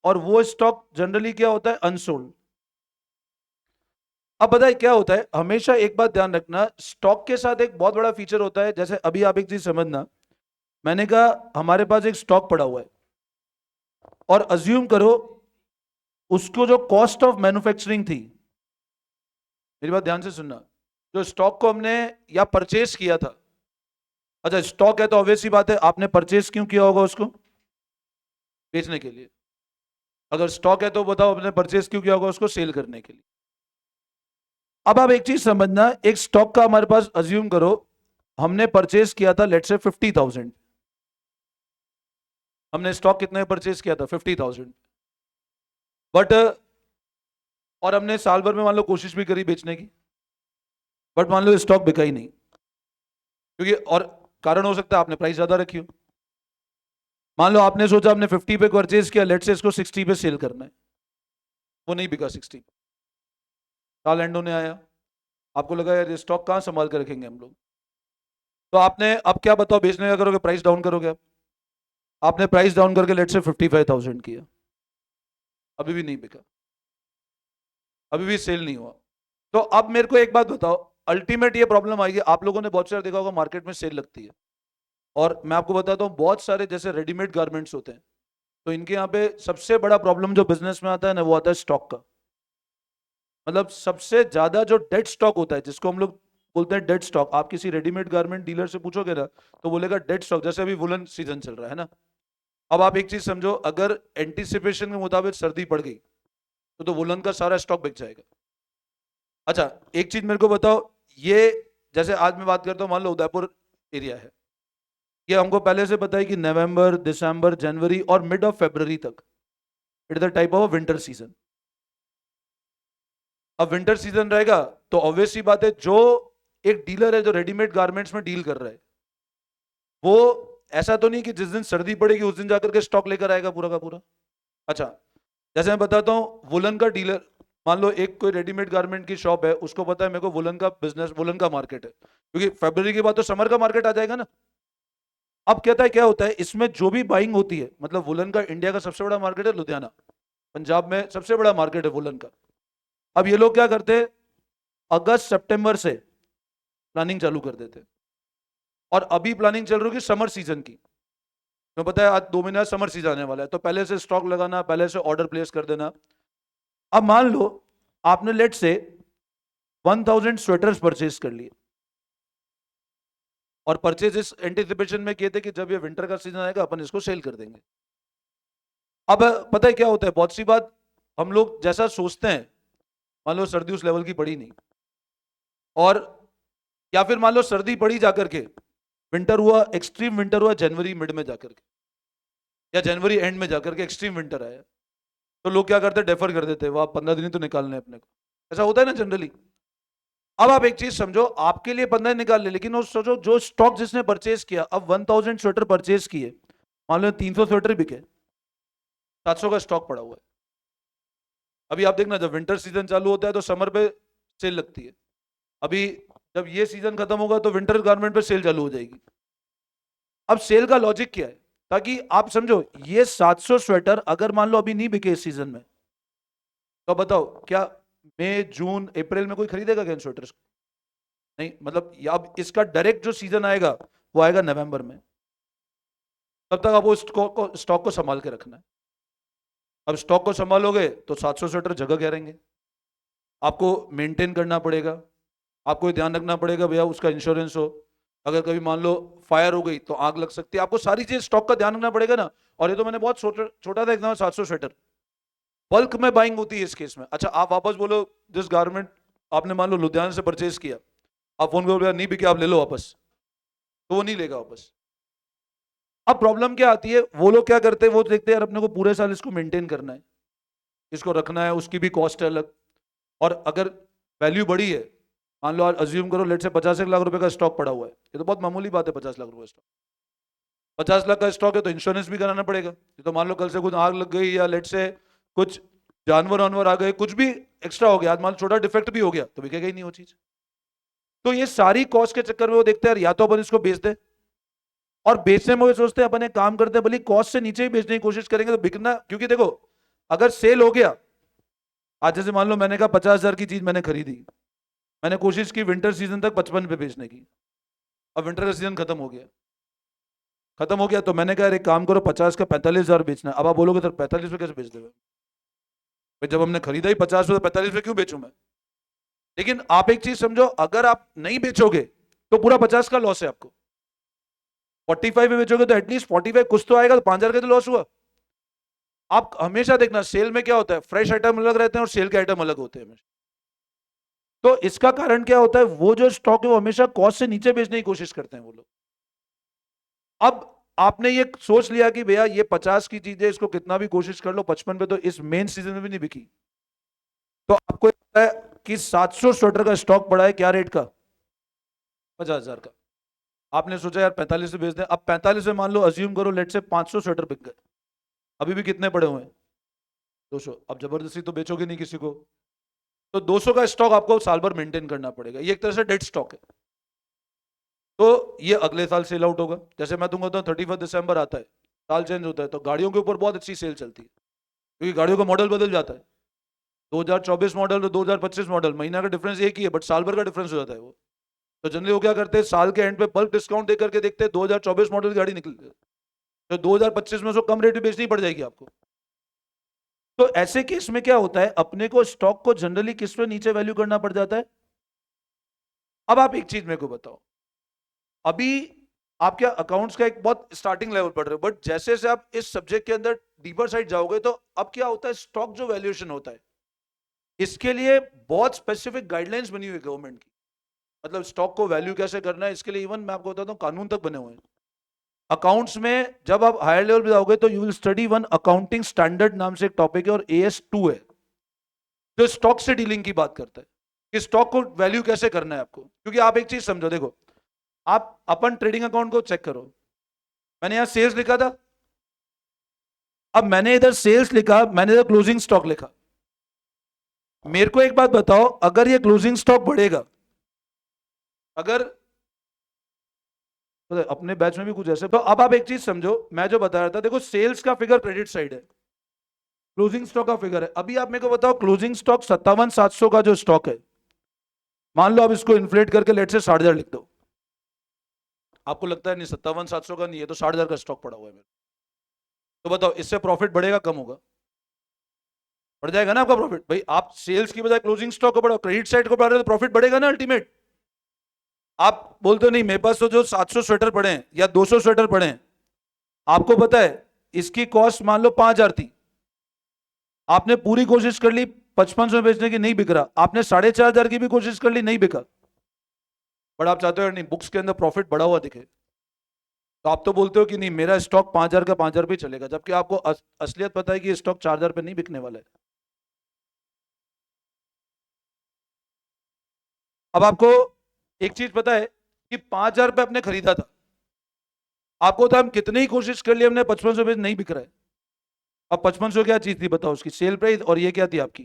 और वो स्टॉक जनरली क्या होता है, अनसोल्ड। अब बताइए क्या होता है, हमेशा एक बात ध्यान रखना, स्टॉक के साथ एक बहुत बड़ा फीचर होता है। जैसे अभी आप एक चीज समझना, मैंने कहा हमारे पास एक स्टॉक पड़ा हुआ है, और अज्यूम करो उसको जो कॉस्ट ऑफ मैन्युफैक्चरिंग थी, मेरी बात ध्यान से सुनना, जो स्टॉक को हमने या परचेस किया था। अच्छा, स्टॉक है तो ऑब्वियस सी बात है, आपने परचेस क्यों किया होगा उसको? बेचने के लिए। अगर स्टॉक है तो बताओ आपने परचेस क्यों किया होगा उसको? सेल करने के लिए। अब आप एक चीज समझना, एक स्टॉक का हमारे पास अज्यूम करो हमने परचेस किया था लेट्स से 50,000, हमने स्टॉक कितने परचेज किया था? 50,000। बट और हमने साल भर में मान लो कोशिश भी करी बेचने की, बट मान लो स्टॉक बिका ही नहीं, क्योंकि और कारण हो सकता है आपने प्राइस ज्यादा रखी हो। मान लो आपने सोचा आपने 50 पे परचेज किया, लेट से इसको 60 पे सेल करना है, वो नहीं बिका 60। साल एंड होने आया, आपको लगा यार ये स्टॉक कहाँ संभाल कर रखेंगे हम लोग, तो आपने अब क्या बताओ बेचने का करोगे? प्राइस डाउन करोगे आप? आपने प्राइस डाउन करके लेट से 55,000 किया, अभी भी नहीं बिका, अभी भी सेल नहीं हुआ। तो अब मेरे को एक बात बताओ, अल्टीमेट ये प्रॉब्लम आएगी, आप लोगों ने बहुत सारा देखा होगा मार्केट में सेल लगती है, और मैं आपको बताता हूँ बहुत सारे जैसे रेडीमेड गारमेंट्स होते हैं, तो इनके यहाँ पे सबसे बड़ा प्रॉब्लम जो बिजनेस में आता है ना, वो आता है स्टॉक का। मतलब सबसे ज्यादा जो डेड स्टॉक होता है, जिसको हम लोग बोलते हैं डेड स्टॉक, आप किसी रेडीमेड गारमेंट डीलर से पूछोगे ना, तो बोलेगा डेड स्टॉक। जैसे अभी वुलन सीजन चल रहा है ना, अब आप एक चीज समझो, अगर एंटीसिपेशन के मुताबिक सर्दी पड़ गई तो वुलन का सारा स्टॉक बिक जाएगा। अच्छा एक चीज मेरे को बताओ, ये जैसे आज मैं बात करता हूँ, मान लो उदयपुर एरिया है, ये हमको पहले से पता है कि नवंबर, दिसंबर, जनवरी और मिड ऑफ फरवरी तक it is the type of winter season. अब विंटर सीजन रहेगा तो ऑब्वियस सी बात है, जो एक डीलर है जो रेडीमेड गारमेंट्स में डील कर रहा है, वो ऐसा तो नहीं कि जिस दिन सर्दी पड़ेगी उस दिन जाकर के स्टॉक लेकर आएगा पूरा का पूरा। अच्छा जैसे मैं बताता हूँ, वुलन का डीलर, मान लो एक कोई रेडीमेड गारमेंट की शॉप है, उसको पता है मेरे को वुलन का बिजनेस, वुलन का मार्केट है, क्योंकि फरवरी के बाद तो समर का मार्केट आ जाएगा ना। अब कहता है क्या होता है इसमें, जो भी बाइंग होती है, मतलब वुलन का इंडिया का सबसे बड़ा मार्केट है लुधियाना, पंजाब में सबसे बड़ा मार्केट है वुलन का। अब ये लोग क्या करते हैं, अगस्त सितंबर से प्लानिंग चालू कर देते हैं, और अभी प्लानिंग चल रही है समर सीजन की, तो पता है आज 2 महीना समर सीजन आने वाला है, तो पहले से स्टॉक लगाना, पहले से ऑर्डर प्लेस कर देना। अब मान लो आपने लेट से 1000 स्वेटर्स परचेज कर लिए, और परचेज इस एंटिसिपेशन में किए थे कि जब ये विंटर का सीजन आएगा अपन इसको सेल कर देंगे। अब पता है क्या होता है, बहुत सी बात हम लोग जैसा सोचते हैं, मान लो सर्दी उस लेवल की पड़ी नहीं, और या फिर मान लो सर्दी पड़ी जाकर के, विंटर हुआ, एक्सट्रीम विंटर हुआ जनवरी मिड में जाकर के, या जनवरी एंड में जाकर के एक्सट्रीम विंटर आया, तो लोग क्या करते हैं, डेफर कर देते हैं, वह 15 दिन तो निकालने अपने को, ऐसा होता है ना जनरली। अब आप एक चीज समझो, आपके लिए 15 निकाल ले, लेकिन वो सोचो जो स्टॉक जिसने परचेज किया, अब 1000 स्वेटर परचेज किए, मान लो 300 स्वेटर बिके, 700 का स्टॉक पड़ा हुआ है। अभी आप देखना जब विंटर सीजन चालू होता है तो समर पे सेल लगती है, अभी जब ये सीजन खत्म होगा तो विंटर गारमेंट पे सेल चालू हो जाएगी। अब सेल का लॉजिक क्या है, ताकि आप समझो ये 700 स्वेटर अगर मान लो अभी नहीं बिके इस सीजन में, तो बताओ क्या मई, जून, अप्रैल में कोई खरीदेगा क्या इन स्वेटर्स को? नहीं, मतलब अब इसका डायरेक्ट जो सीजन आएगा वो आएगा नवंबर में, तब तक आपको स्टॉक को संभाल के रखना है। अब स्टॉक को संभालोगे तो 700 स्वेटर जगह क्या रहेंगे, आपको मेंटेन करना पड़ेगा, आपको ध्यान रखना पड़ेगा भैया उसका इंश्योरेंस हो, अगर कभी मान लो फायर हो गई तो आग लग सकती है, आपको सारी चीज स्टॉक का ध्यान रखना पड़ेगा ना। और ये तो मैंने बहुत छोटा था एकदम 700 स्वेटर, बल्क में बाइंग होती है इस केस में। अच्छा आप वापस बोलो, जिस गारमेंट आपने मान लो लुधियाना से परचेज किया, आप फोन करो नहीं बिके आप ले लो वापस, तो वो नहीं लेगा वापस। अब प्रॉब्लम क्या आती है, वो लोग क्या करते हैं, वो देखते हैं यार अपने को पूरे साल इसको मेंटेन करना है, इसको रखना है, उसकी भी कॉस्ट है अलग, और अगर वैल्यू बड़ी है, मान लो आज अज्यूम करो लेट से 50 लाख रुपए का स्टॉक पड़ा हुआ है, ये तो बहुत मामूली बात है 50 लाख रुपए स्टॉक, 50 लाख का स्टॉक है तो इंश्योरेंस भी कराना पड़ेगा, ये तो मान लो कल से कुछ आग लग गई या लेट से कुछ जानवर वानवर आ गए, कुछ भी एक्स्ट्रा हो गया, आज मान लो छोटा डिफेक्ट भी हो गया तो बिकेगा ही नहीं वो चीज। तो ये सारी कॉस्ट के चक्कर में वो देखते हैं या तो अपन इसको बेच दे, और बेचने में वो सोचते हैं अपन एक काम करते हैं भले कॉस्ट से नीचे ही बेचने की कोशिश करेंगे तो बिकना, क्योंकि देखो अगर सेल हो गया, आज जैसे मान लो मैंने कहा 50,000 की चीज मैंने खरीदी, मैंने कोशिश की विंटर सीजन तक 55 पे बेचने की, अब विंटर का सीजन खत्म हो गया, तो मैंने कहा एक काम करो 50 का 45,000 बेचना है। अब आप बोलोगे सर 45 पे कैसे बेच देगा भाई, जब हमने खरीदा ही 50 पे तो 45 पे क्यों बेचूं मैं? लेकिन आप एक चीज समझो, अगर आप नहीं बेचोगे तो पूरा 50 का लॉस है आपको, 45 में बेचोगे तो एटलीस्ट 45 कुछ तो आएगा, तो 5,000 का तो लॉस हुआ। आप हमेशा देखना सेल में क्या होता है, फ्रेश आइटम अलग रहते हैं और सेल के आइटम अलग होते हैं हमेशा। तो इसका कारण क्या होता है, वो जो स्टॉक है वो हमेशा कॉस्ट से नीचे बेचने की कोशिश करते हैं वो लोग। अब आपने ये सोच लिया कि भैया ये 50 की चीज है, इसको कितना भी कोशिश कर लो 55 पे तो इस मेन सीजन में भी नहीं बिकी, तो आपको पता है कि 700 स्वेटर का स्टॉक पड़ा है, क्या रेट का? 50,000 का। आपने सोचा यार 45 से बेच दें, अब 45 में मान लो अज्यूम करो लेट से 500 स्वेटर बिक गए, अभी भी कितने पड़े हुए हैं? 200। अब जबरदस्ती तो बेचोगे नहीं किसी को, तो 200 का स्टॉक आपको साल भर मेंटेन करना पड़ेगा, ये एक तरह से डेड स्टॉक है। तो ये अगले साल सेल आउट होगा। जैसे मैं तुमको बताऊं 31 दिसंबर आता है, साल चेंज होता है, तो गाड़ियों के ऊपर बहुत अच्छी सेल चलती है, क्योंकि गाड़ियों का मॉडल बदल जाता है। 2024 मॉडल और 2025 मॉडल, महीना का डिफरेंस एक ही है, बट साल भर का डिफरेंस हो जाता है वो। तो जनरली वो क्या करते हैं, साल के एंड पे बल्क डिस्काउंट दे करके देखते हैं 2024 मॉडल की गाड़ी निकल, तो 2025 में उसको कम रेट में बेचनी पड़ जाएगी आपको। तो ऐसे केस में क्या होता है, अपने को स्टॉक को जनरली किस पे नीचे वैल्यू करना पड़ जाता है। अब आप एक चीज मेरे को बताओ, अभी आपके अकाउंट्स का एक बहुत स्टार्टिंग लेवल पढ़ रहे हो, बट जैसे जैसे आप इस सब्जेक्ट के अंदर डीपर साइड जाओगे, तो अब क्या होता है, स्टॉक जो वैल्यूएशन होता है, इसके लिए बहुत स्पेसिफिक गाइडलाइंस बनी हुई है गवर्नमेंट की। मतलब स्टॉक को वैल्यू कैसे करना है, इसके लिए इवन मैं आपको बताता हूँ कानून तक बने हुए हैं। अकाउंट्स में जब आप हायर लेवल पे जाओगे तो you will study one accounting standard नाम से एक टॉपिक है, और AS2 है, जो स्टॉक से डीलिंग की बात करता है कि स्टॉक को वैल्यू कैसे करना है आपको। क्योंकि आप एक चीज समझो, देखो आप अपन ट्रेडिंग अकाउंट को चेक करो, मैंने यहां सेल्स लिखा था, अब मैंने इधर सेल्स लिखा, मैंने इधर क्लोजिंग स्टॉक लिखा। मेरे को एक बात बताओ, अगर ये क्लोजिंग स्टॉक बढ़ेगा, अगर तो अपने बैच में भी कुछ ऐसे, तो अब आप एक चीज समझो, मैं जो बता रहा था, देखो सेल्स का फिगर क्रेडिट साइड है, क्लोजिंग स्टॉक का फिगर है। अभी आप मेरे को बताओ, क्लोजिंग स्टॉक 57,700 का जो स्टॉक है, मान लो आप इसको इन्फ्लेट करके लेट से 60,000 लिख दो, आपको लगता है नहीं 57,700 का नहीं है, तो 60,000 का स्टॉक पड़ा हुआ है मेरे, तो बताओ इससे प्रॉफिट बढ़ेगा कम होगा? बढ़ जाएगा ना आपका प्रॉफिट। भाई आप सेल्स की बजाय क्लोजिंग स्टॉक को बढ़ाओ, क्रेडिट साइड को बढ़ा रहे हो, तो प्रॉफिट बढ़ेगा ना अल्टीमेट। आप बोलते हो नहीं मेरे पास तो जो 700 स्वेटर पड़े हैं या 200 स्वेटर पड़े हैं, आपको पता है इसकी कॉस्ट मान लो 5,000 थी, आपने पूरी कोशिश कर ली 5500 बेचने की, नहीं बिक रहा, आपने 4,500 की भी कोशिश कर ली, नहीं बिका, बट आप चाहते हो नहीं बुक्स के अंदर प्रॉफिट बढ़ा हुआ दिखे, तो आप तो बोलते हो कि नहीं मेरा स्टॉक 5,000 का 5,000 पे चलेगा, जबकि आपको असलियत पता है कि ये स्टॉक 4,000 पे नहीं बिकने वाला है। अब आपको एक चीज पता है कि 5,000 पे आपने खरीदा था, आपको तो हम कितनी ही कोशिश कर लिए, हमने 5500 पे नहीं बिक रहा है। अब 5500 क्या चीज थी बताओ, उसकी सेल प्राइस, और ये क्या थी आपकी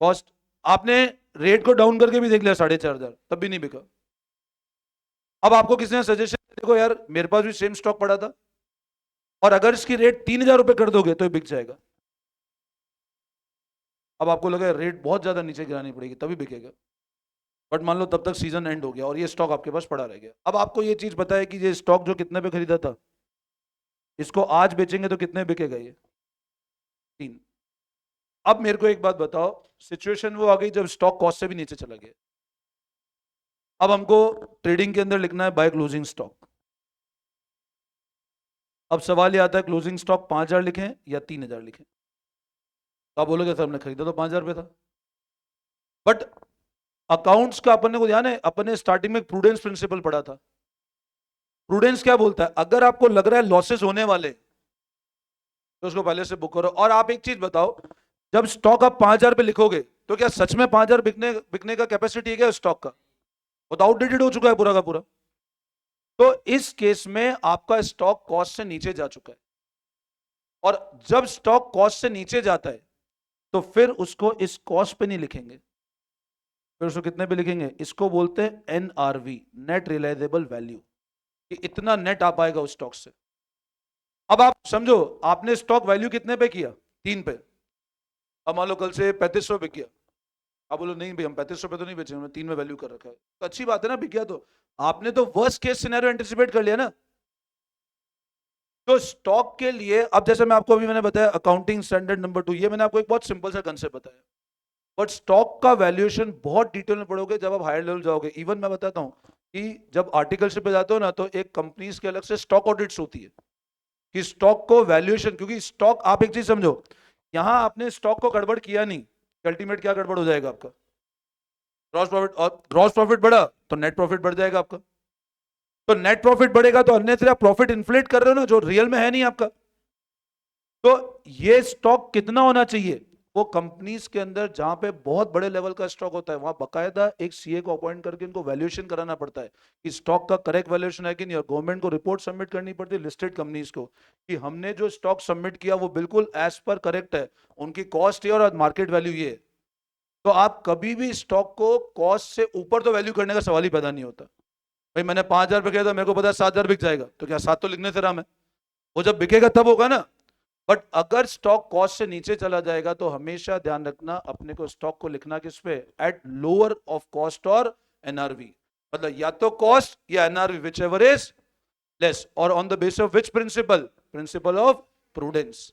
कॉस्ट। आपने रेट को डाउन करके भी देख लिया 4,500, तब भी नहीं बिका। अब आपको किसी ने सजेशन, देखो यार मेरे पास भी सेम स्टॉक पड़ा था, और अगर इसकी रेट 3,000 रुपए कर दोगे तो ये बिक जाएगा। अब आपको लगा रेट बहुत ज्यादा नीचे गिरानी पड़ेगी तभी बिकेगा, बट मान लो तब तक सीजन एंड हो गया और ये स्टॉक आपके पास पड़ा रह गया। अब आपको ये चीज पता है कि ये स्टॉक जो कितने पे खरीदा था, इसको आज बेचेंगे तो कितने बिकेगा ये? 3। अब मेरे को एक बात बताओ, सिचुएशन वो आ गई जब स्टॉक कॉस्ट से भी नीचे चला गया, अब हमको ट्रेडिंग के अंदर लिखना है बाय क्लोजिंग स्टॉक। अब सवाल ये आता है क्लोजिंग स्टॉक 5,000 लिखें या 3,000 लिखें? तो आप बोलोगे सर हमने खरीदा तो 5,000 पे था, बट अकाउंट्स का अपन को ध्यान है, अपन ने स्टार्टिंग में प्रूडेंस प्रिंसिपल पढ़ा था। प्रूडेंस क्या बोलता है, अगर आपको लग रहा है लॉसेस होने वाले, तो उसको पहले से बुक करो। और आप एक चीज बताओ, जब स्टॉक आप 5,000 पे लिखोगे, तो क्या सच में 5,000 बिकने बिकने का कैपेसिटी है क्या स्टॉक का? वो तो आउटडेटेड हो चुका है पूरा का पूरा। तो इस केस में आपका स्टॉक कॉस्ट से नीचे जा चुका है, और जब स्टॉक कॉस्ट से नीचे जाता है तो फिर उसको इस कॉस्ट पे नहीं लिखेंगे, फिर उसको कितने पे लिखेंगे, इसको बोलते हैं NRV, नेट रियलाइजेबल वैल्यू, कि इतना नेट आ पाएगा उस स्टॉक से। अब आप समझो, आपने स्टॉक वैल्यू कितने पे किया, 3 पे, अब मान लो कल से 3500 पे किया, आप बोलो नहीं भाई हम 3500 पे तो नहीं बेचे, हमने 3 में वैल्यू कर रखा है, तो अच्छी बात है ना, बिक गया तो। आपने तो वर्स्ट केस सिनेरियो एंटिसिपेट कर लिया ना। तो स्टॉक के लिए अब जैसे मैं आपको अभी मैंने बताया अकाउंटिंग स्टैंडर्ड नंबर 2, ये मैंने आपको एक बहुत सिंपल सा कंसेप्ट बताया, बट स्टॉक का वैल्यूएशन बहुत डिटेल में पढ़ोगे जब आप हायर लेवल जाओगे। इवन मैं बताता हूं कि जब आर्टिकलशिप पे जाते हो ना, तो एक कंपनीज के अलग से स्टॉक ऑडिट्स होती है कि स्टॉक को वैल्यूएशन, क्योंकि स्टॉक, आप एक चीज समझो, यहां आपने स्टॉक को गड़बड़ किया नहीं, अल्टीमेट क्या गड़बड़ हो जाएगा आपका, ग्रॉस प्रॉफिट, और ग्रॉस प्रॉफिट बढ़ा तो नेट प्रॉफिट बढ़ जाएगा आपका। तो नेट प्रॉफिट बढ़ेगा तो अन्यथा आप प्रॉफिट इन्फ्लेट कर रहे हो ना, जो रियल में है नहीं आपका। तो ये स्टॉक कितना होना चाहिए, वो कंपनीज के अंदर जहां पे बहुत बड़े लेवल का स्टॉक होता है वहां बकायदा एक सीए को अपॉइंट करके इनको वैल्यूएशन कराना पड़ता है कि स्टॉक का करेक्ट वैल्यूएशन है कि नहीं, और गवर्नमेंट को रिपोर्ट सबमिट करनी पड़ती है लिस्टेड कंपनीज को कि हमने जो स्टॉक सबमिट किया वो बिल्कुल एज पर करेक्ट है, उनकी कॉस्ट ये और मार्केट वैल्यू ये है। तो आप कभी भी स्टॉक को कॉस्ट से ऊपर तो वैल्यू करने का सवाल ही पैदा नहीं होता। भाई मैंने 5,000 पे किया था, मेरे को पता है 7,000 बिक जाएगा, तो क्या 7 तो लिखने से राम है, वो जब बिकेगा तब होगा ना। बट अगर स्टॉक कॉस्ट से नीचे चला जाएगा तो हमेशा ध्यान रखना अपने को स्टॉक को लिखना किस पे, एट लोअर ऑफ कॉस्ट और एनआरवी, मतलब या तो कॉस्ट या NRV whichever is less, और on the basis of which principle, principle of prudence.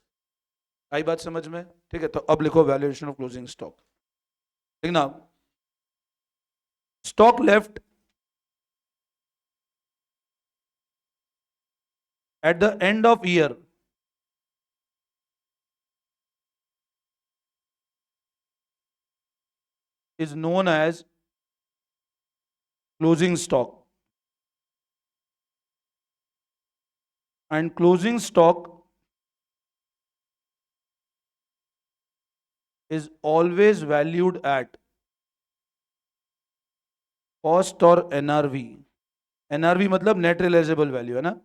आई बात समझ में? ठीक है, तो अब लिखो वैल्यूएशन ऑफ क्लोजिंग स्टॉक। देखना, stock left at the end of year is known as closing stock, and closing stock is always valued at cost और एनआरवी। एनआरवी मतलब नेट रियलाइजेबल वैल्यू है ना,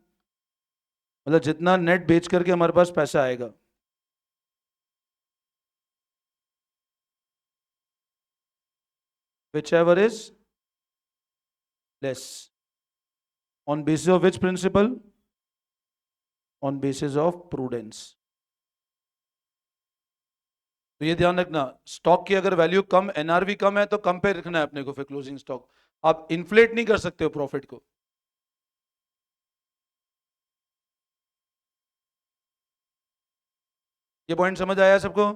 मतलब जितना नेट बेच करके हमारे पास पैसा आएगा। whichever is less, on basis of which principle, on basis of prudence। तो ये ध्यान रखना, स्टॉक की अगर वैल्यू कम, एनआरवी कम है तो कम पे रखना है अपने को फिर क्लोजिंग स्टॉक, आप इन्फ्लेट नहीं कर सकते हो प्रॉफिट को। ये पॉइंट समझ आया सबको?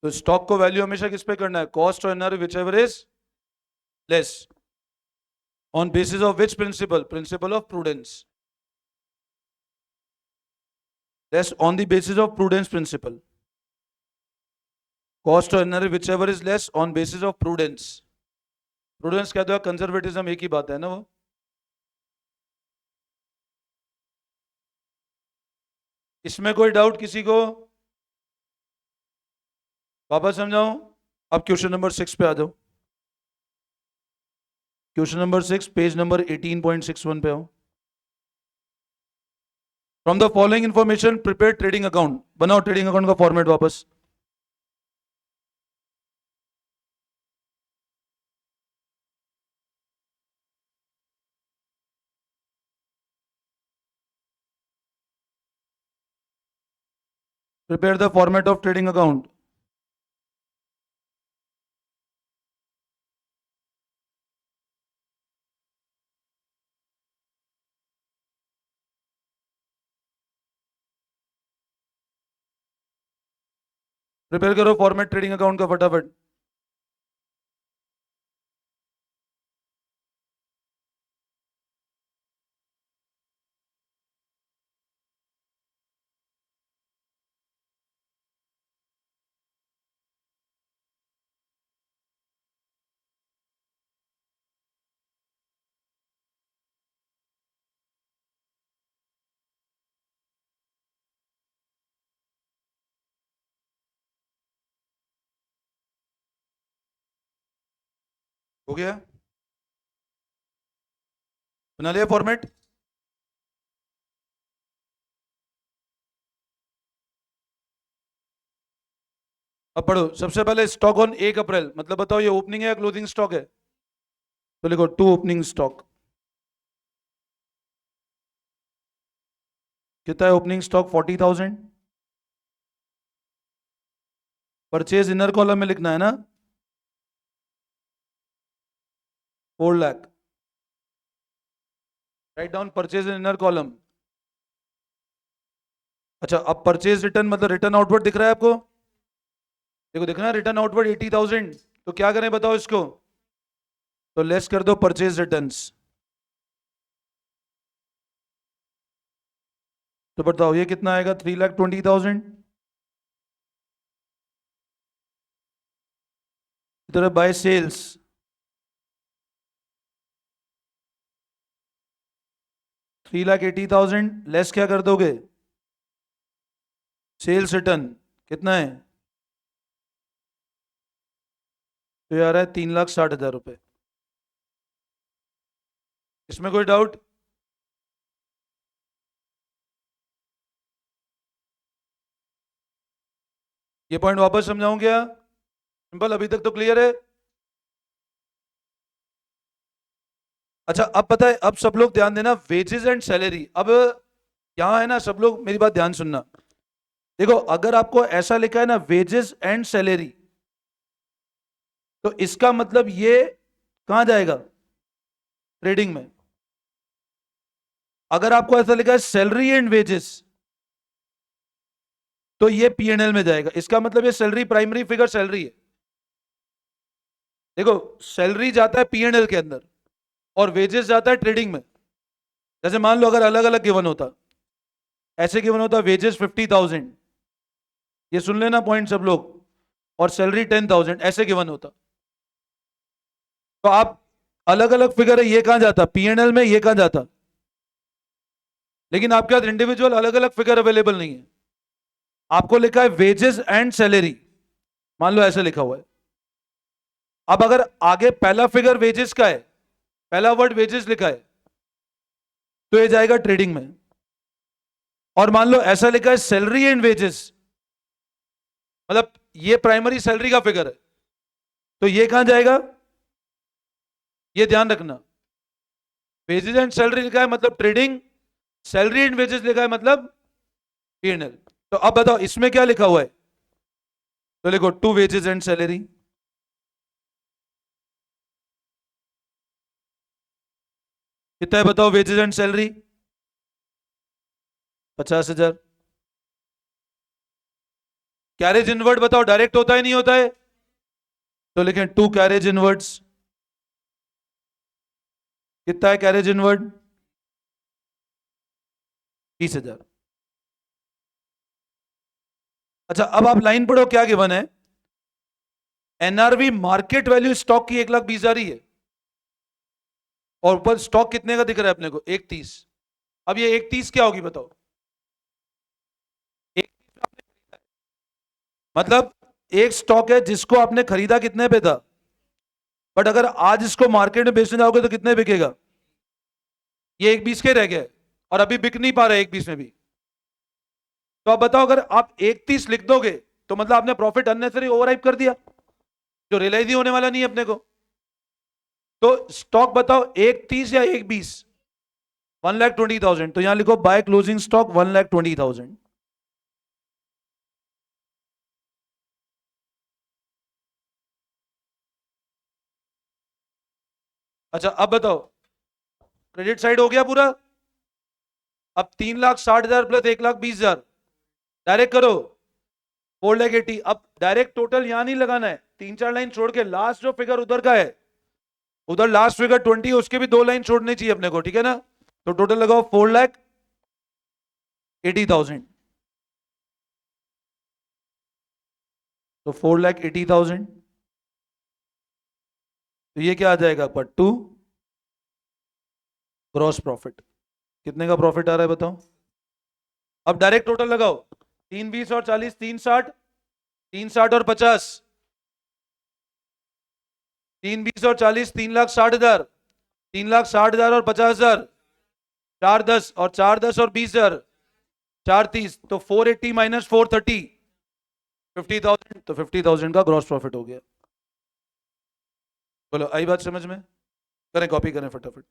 तो स्टॉक को वैल्यू हमेशा किस पे करना है, कॉस्ट और NRV whichever is less, on basis of which principle, principle of prudence, less on the basis of prudence principle, cost और NRV whichever is less on basis of prudence. Prudence क्या था, कंजर्वेटिज्म, एक ही बात है ना वो। इसमें कोई डाउट किसी को? वापस समझाऊं? अब क्वेश्चन नंबर 6 पे आ जाओ। क्वेश्चन नंबर 6 पेज नंबर 18.61 पे आओ। From the following information prepare trading account, बनाओ ट्रेडिंग अकाउंट का फॉर्मेट वापस। Prepare the format of trading account. Prepare करो फॉर्मेट ट्रेडिंग अकाउंट का फटाफट। हो गया? बना लिया फॉर्मेट? अब पढ़ो, सबसे पहले स्टॉक ऑन 1 अप्रैल, मतलब बताओ ये ओपनिंग है या क्लोजिंग स्टॉक है? तो लिखो टू ओपनिंग स्टॉक। कितना है opening stock? 40,000। Purchase inner column में लिखना है ना, 4 lakh. Write down purchase in inner column. अच्छा, अब परचेज रिटर्न मतलब रिटर्न आउटवर्ड दिख रहा है आपको? देखो दिख रहा है रिटर्न आउटवर्ड 80,000। तो क्या करें बताओ इसको? तो लेस कर दो परचेज रिटर्न्स। तो बताओ ये कितना आएगा, 3,20,000। इधर बाय सेल्स, 3,80,000 लेस क्या कर दोगे, सेल्स रिटर्न कितना है, तो ये आ रहा है 3,60,000 रुपये। इसमें कोई डाउट? ये पॉइंट वापस समझाऊं क्या? सिंपल, अभी तक तो क्लियर है। अच्छा अब पता है, अब सब लोग ध्यान देना, वेजेस एंड सैलरी। अब यहां है ना, सब लोग मेरी बात ध्यान सुनना। देखो अगर आपको ऐसा लिखा है ना वेजेस एंड सैलरी, तो इसका मतलब ये कहां जाएगा, ट्रेडिंग में। अगर आपको ऐसा लिखा है सैलरी एंड वेजेस, तो ये पीएनएल में जाएगा। इसका मतलब ये सैलरी, प्राइमरी फिगर सैलरी है। देखो सैलरी जाता है पीएनएल के अंदर और वेजेस जाता है ट्रेडिंग में। जैसे मान लो अगर अलग अलग गिवन होता, ऐसे गिवन होता वेजेस 50,000, ये सुन लेना पॉइंट सब लोग, और सैलरी 10,000, ऐसे गिवन होता, तो आप अलग अलग फिगर है, ये कहां जाता पीएनएल में, ये कहां जाता। लेकिन आपके पास इंडिविजुअल अलग अलग फिगर अवेलेबल नहीं है, आपको लिखा है वेजेस एंड सैलरी, मान लो ऐसे लिखा हुआ है। अब अगर आगे पहला फिगर वेजेस का है, पहला वर्ड वेजेस लिखा है, तो ये जाएगा ट्रेडिंग में। और मान लो ऐसा लिखा है सैलरी एंड वेजेस, मतलब ये प्राइमरी सैलरी का फिगर है, तो ये कहां जाएगा, ये ध्यान रखना। वेजेस एंड सैलरी लिखा है मतलब ट्रेडिंग, सैलरी एंड वेजेस लिखा है मतलब पीएनएल। तो अब बताओ इसमें क्या लिखा हुआ है, तो लिखो टू वेजेस एंड सैलरी। कितना है बताओ wages and salary, 50,000। Carriage inward बताओ डायरेक्ट होता है नहीं होता है, तो लिखें टू कैरेज इनवर्ड्स। कितना है कैरेज इनवर्ड, 20,000। अच्छा अब आप लाइन पढ़ो क्या गिवन है, एनआरवी मार्केट वैल्यू स्टॉक की 1,20,000 ही है, और ऊपर स्टॉक कितने का दिख रहा है अपने को, 1,30। अब ये 1,30 क्या होगी बताओ, एक मतलब एक स्टॉक है जिसको आपने खरीदा कितने पे था, बट अगर आज इसको मार्केट में बेचने जाओगे तो कितने बिकेगा, ये 1,20 के रह गए, और अभी बिक नहीं पा रहे 1,20 में भी। तो अब बताओ अगर आप 1,30 लिख दोगे, तो मतलब आपने प्रॉफिट अननेसेसरी ओवरहाइप कर दिया, जो रियलाइज ही होने वाला नहीं है अपने को। तो स्टॉक बताओ 1,30 या 1,20, 1,20,000, तो यहां लिखो बाय क्लोजिंग स्टॉक 1,20,000। अच्छा अब बताओ, क्रेडिट साइड हो गया पूरा। अब 3,60,000 प्लस 1,20,000 डायरेक्ट करो, 4,80,000। अब डायरेक्ट टोटल यहां नहीं लगाना है, 3-4 लाइन छोड़ के लास्ट जो फिगर उधर का है, उधर लास्ट फिगर 20 है, उसके भी 2 लाइन छोड़नी चाहिए अपने को, ठीक है ना। तो टोटल लगाओ 4,80,000। तो 4,80,000, तो ये क्या आ जाएगा, पट्टू ग्रॉस प्रॉफिट। कितने का प्रॉफिट आ रहा है बताओ। अब डायरेक्ट टोटल लगाओ, 3,20 और 40, 3,60, 3,60 और 50, 3,20 और 40, 3,60,000, 3,60,000 और 50,000, 4,10 और 4,10 और 20,000, 4,30, तो 480 माइनस 430, 50,000। तो 50,000 का ग्रॉस प्रॉफिट हो गया। बोलो आई बात समझ में, करें कॉपी करें फटाफट।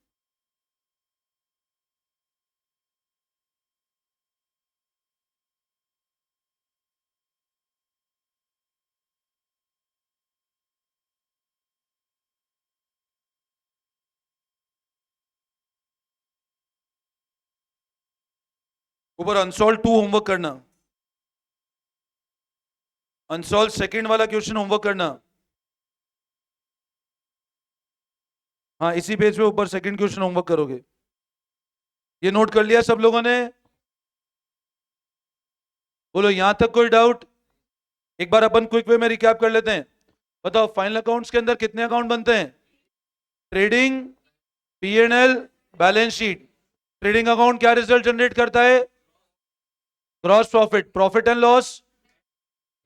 ऊपर अनसॉल्व 2 होमवर्क करना, अनसॉल्व सेकंड वाला क्वेश्चन होमवर्क करना। हाँ, इसी पेज पे ऊपर सेकंड क्वेश्चन होमवर्क करोगे। ये नोट कर लिया सब लोगों ने? बोलो यहां तक कोई डाउट? एक बार अपन क्विक वे में रिकैप कर लेते हैं। बताओ फाइनल अकाउंट्स के अंदर कितने अकाउंट बनते हैं? Trading, PNL, balance sheet. Trading account क्या रिजल्ट जनरेट करता है? Gross profit, profit and loss,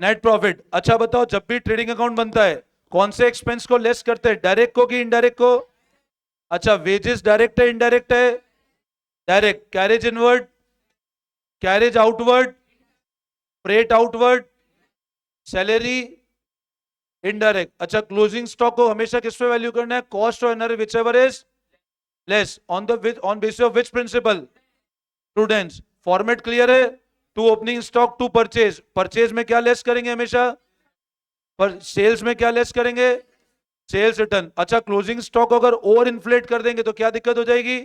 net profit. अच्छा बताओ, जब भी ट्रेडिंग अकाउंट बनता है कौन से एक्सपेंस को लेस करते हैं, डायरेक्ट को कि इनडायरेक्ट को? अच्छा, वेजेस डायरेक्ट है इनडायरेक्ट है? Direct. Carriage inward, carriage outward, freight outward, salary indirect. अच्छा, क्लोजिंग स्टॉक को हमेशा किस पे वैल्यू करना है? कॉस्ट और NR whichever is less, on basis of which principle? Prudence. Format clear है? To opening stock, to purchase. Purchase में क्या लेस करेंगे हमेशा? पर सेल्स में क्या लेस करेंगे? Sales return. अच्छा, क्लोजिंग स्टॉक अगर ओवर इन्फ्लेट कर देंगे तो क्या दिक्कत हो जाएगी?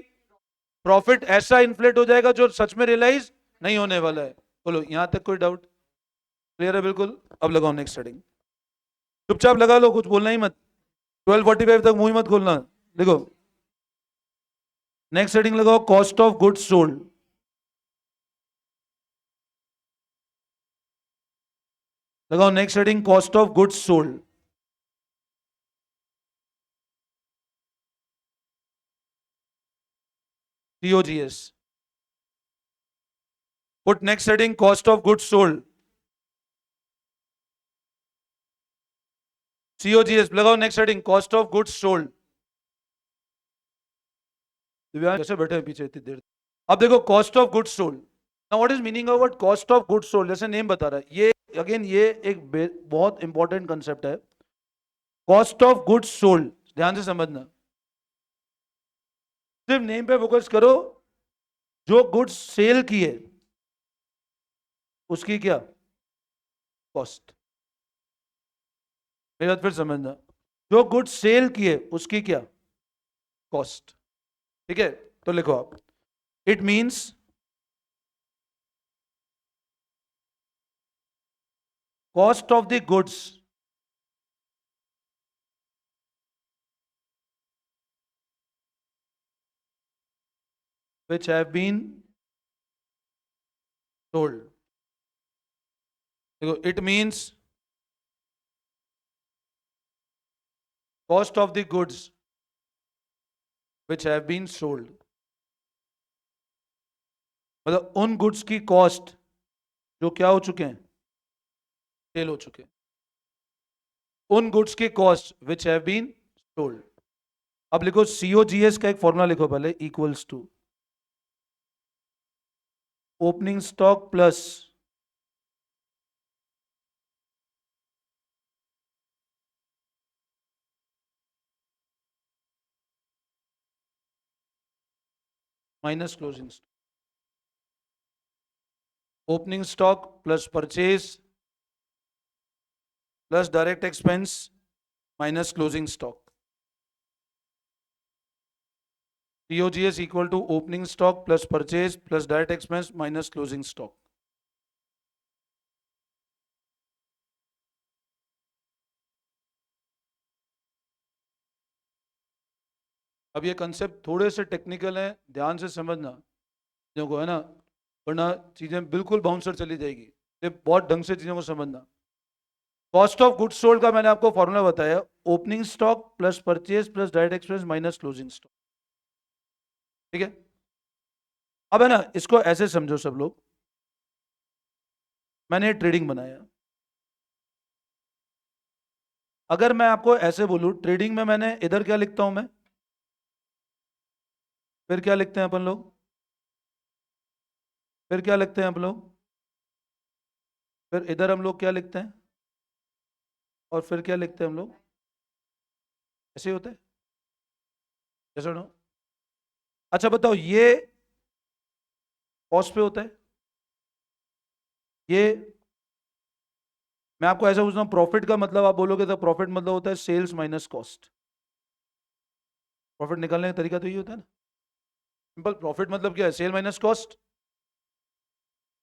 प्रॉफिट ऐसा इन्फ्लेट हो जाएगा जो सच में रियलाइज नहीं होने वाला है। बोलो यहां तक कोई डाउट? क्लियर है बिल्कुल? अब लगाओ नेक्स्ट हेडिंग। चुपचाप लगा लो, कुछ बोलना ही मत। 12:45 तक मुंह ही मत खोलना। देखो नेक्स्ट हेडिंग लगाओ, कॉस्ट ऑफ गुड्स सोल्ड। लगाओ next heading, cost of goods sold. COGS। Put next heading, cost of goods sold. COGS लगाओ next heading, cost of goods sold. दिव्यांग कैसे बैठे हैं पीछे इतनी देर? अब देखो cost of goods sold. Now what is meaning of word cost of goods sold? जैसे नेम बता रहा है, ये अगेन ये एक बहुत इंपॉर्टेंट कंसेप्ट है। कॉस्ट ऑफ गुड्स सोल्ड, ध्यान से समझना। सिर्फ नेम पे फोकस करो। जो गुड्स सेल किए उसकी क्या कॉस्ट? मेरी बात फिर समझना। जो गुड्स सेल किए उसकी क्या कॉस्ट? ठीक है, तो लिखो आप, it means cost of the goods which have been sold. देखो it means cost of the goods which have been sold, मतलब उन गुड्स की कॉस्ट जो क्या हो चुके हैं? सेल हो चुके हैं। उन गुड्स की cost which have been sold. अब लिखो COGS का एक फॉर्मूला लिखो पहले, equals to opening stock plus minus closing stock. Opening stock plus purchase plus direct expense minus closing stock. COGS equal to opening stock plus purchase plus direct expense minus closing stock. अब ये कंसेप्ट थोड़े से टेक्निकल है, ध्यान से समझना चीजों को, है ना, वरना चीजें बिल्कुल बाउंसर चली जाएगी। ये बहुत ढंग से चीजों को समझना। कॉस्ट ऑफ गुड्स सोल्ड का मैंने आपको फॉर्मूला बताया, opening stock plus purchase plus direct expense minus closing stock. ठीक है, अब है ना, इसको ऐसे समझो सब लोग। मैंने ट्रेडिंग बनाया। अगर मैं आपको ऐसे बोलूं, ट्रेडिंग में मैंने इधर क्या लिखता हूं मैं? फिर क्या लिखते हैं अपन लोग? फिर क्या लिखते हैं आप लोग? फिर इधर हम लोग क्या लिखते हैं? और फिर क्या लिखते हैं हम लोग? ऐसे ही होता है, जैसे नो। अच्छा बताओ, ये कॉस्ट पे होता है, ये मैं आपको ऐसा पूछ रहा हूं, प्रॉफिट का मतलब आप बोलोगे तो प्रॉफिट मतलब होता है सेल्स माइनस कॉस्ट। प्रॉफिट निकालने का तरीका तो ये होता है ना, सिंपल। प्रॉफिट मतलब क्या है? Sale minus cost.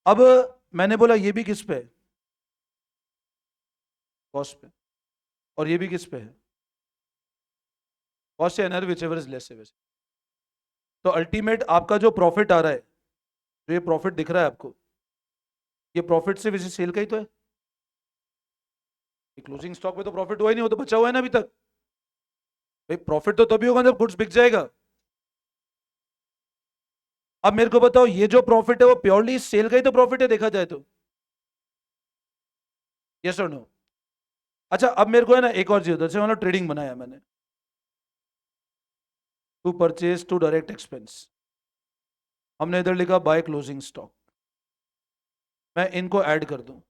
अब मैंने बोला ये भी किस पे है? कॉस्ट पे। और ये भी किस पे है? कॉस्ट या NR whichever is less है वैसे। तो अल्टीमेट आपका जो प्रॉफिट आ रहा है, जो ये प्रॉफिट दिख रहा है आपको, ये प्रॉफिट से वैसे सेल का ही तो है। क्लोजिंग स्टॉक में तो प्रॉफिट हुआ ही नहीं, वो तो बचा हुआ है ना अभी तक। भाई प्रॉफिट तो तभी होगा जब गुड्स बिक जाएगा। अब मेरे को बताओ, ये जो प्रॉफिट है वो प्योरली सेल का ही तो प्रॉफिट है देखा जाए तो। यस और नो? अच्छा अब मेरे को है ना एक और चीज, जैसे मतलब ट्रेडिंग बनाया मैंने, to purchase to direct expense, हमने इधर लिखा बाय क्लोजिंग स्टॉक, मैं इनको ऐड कर दूं।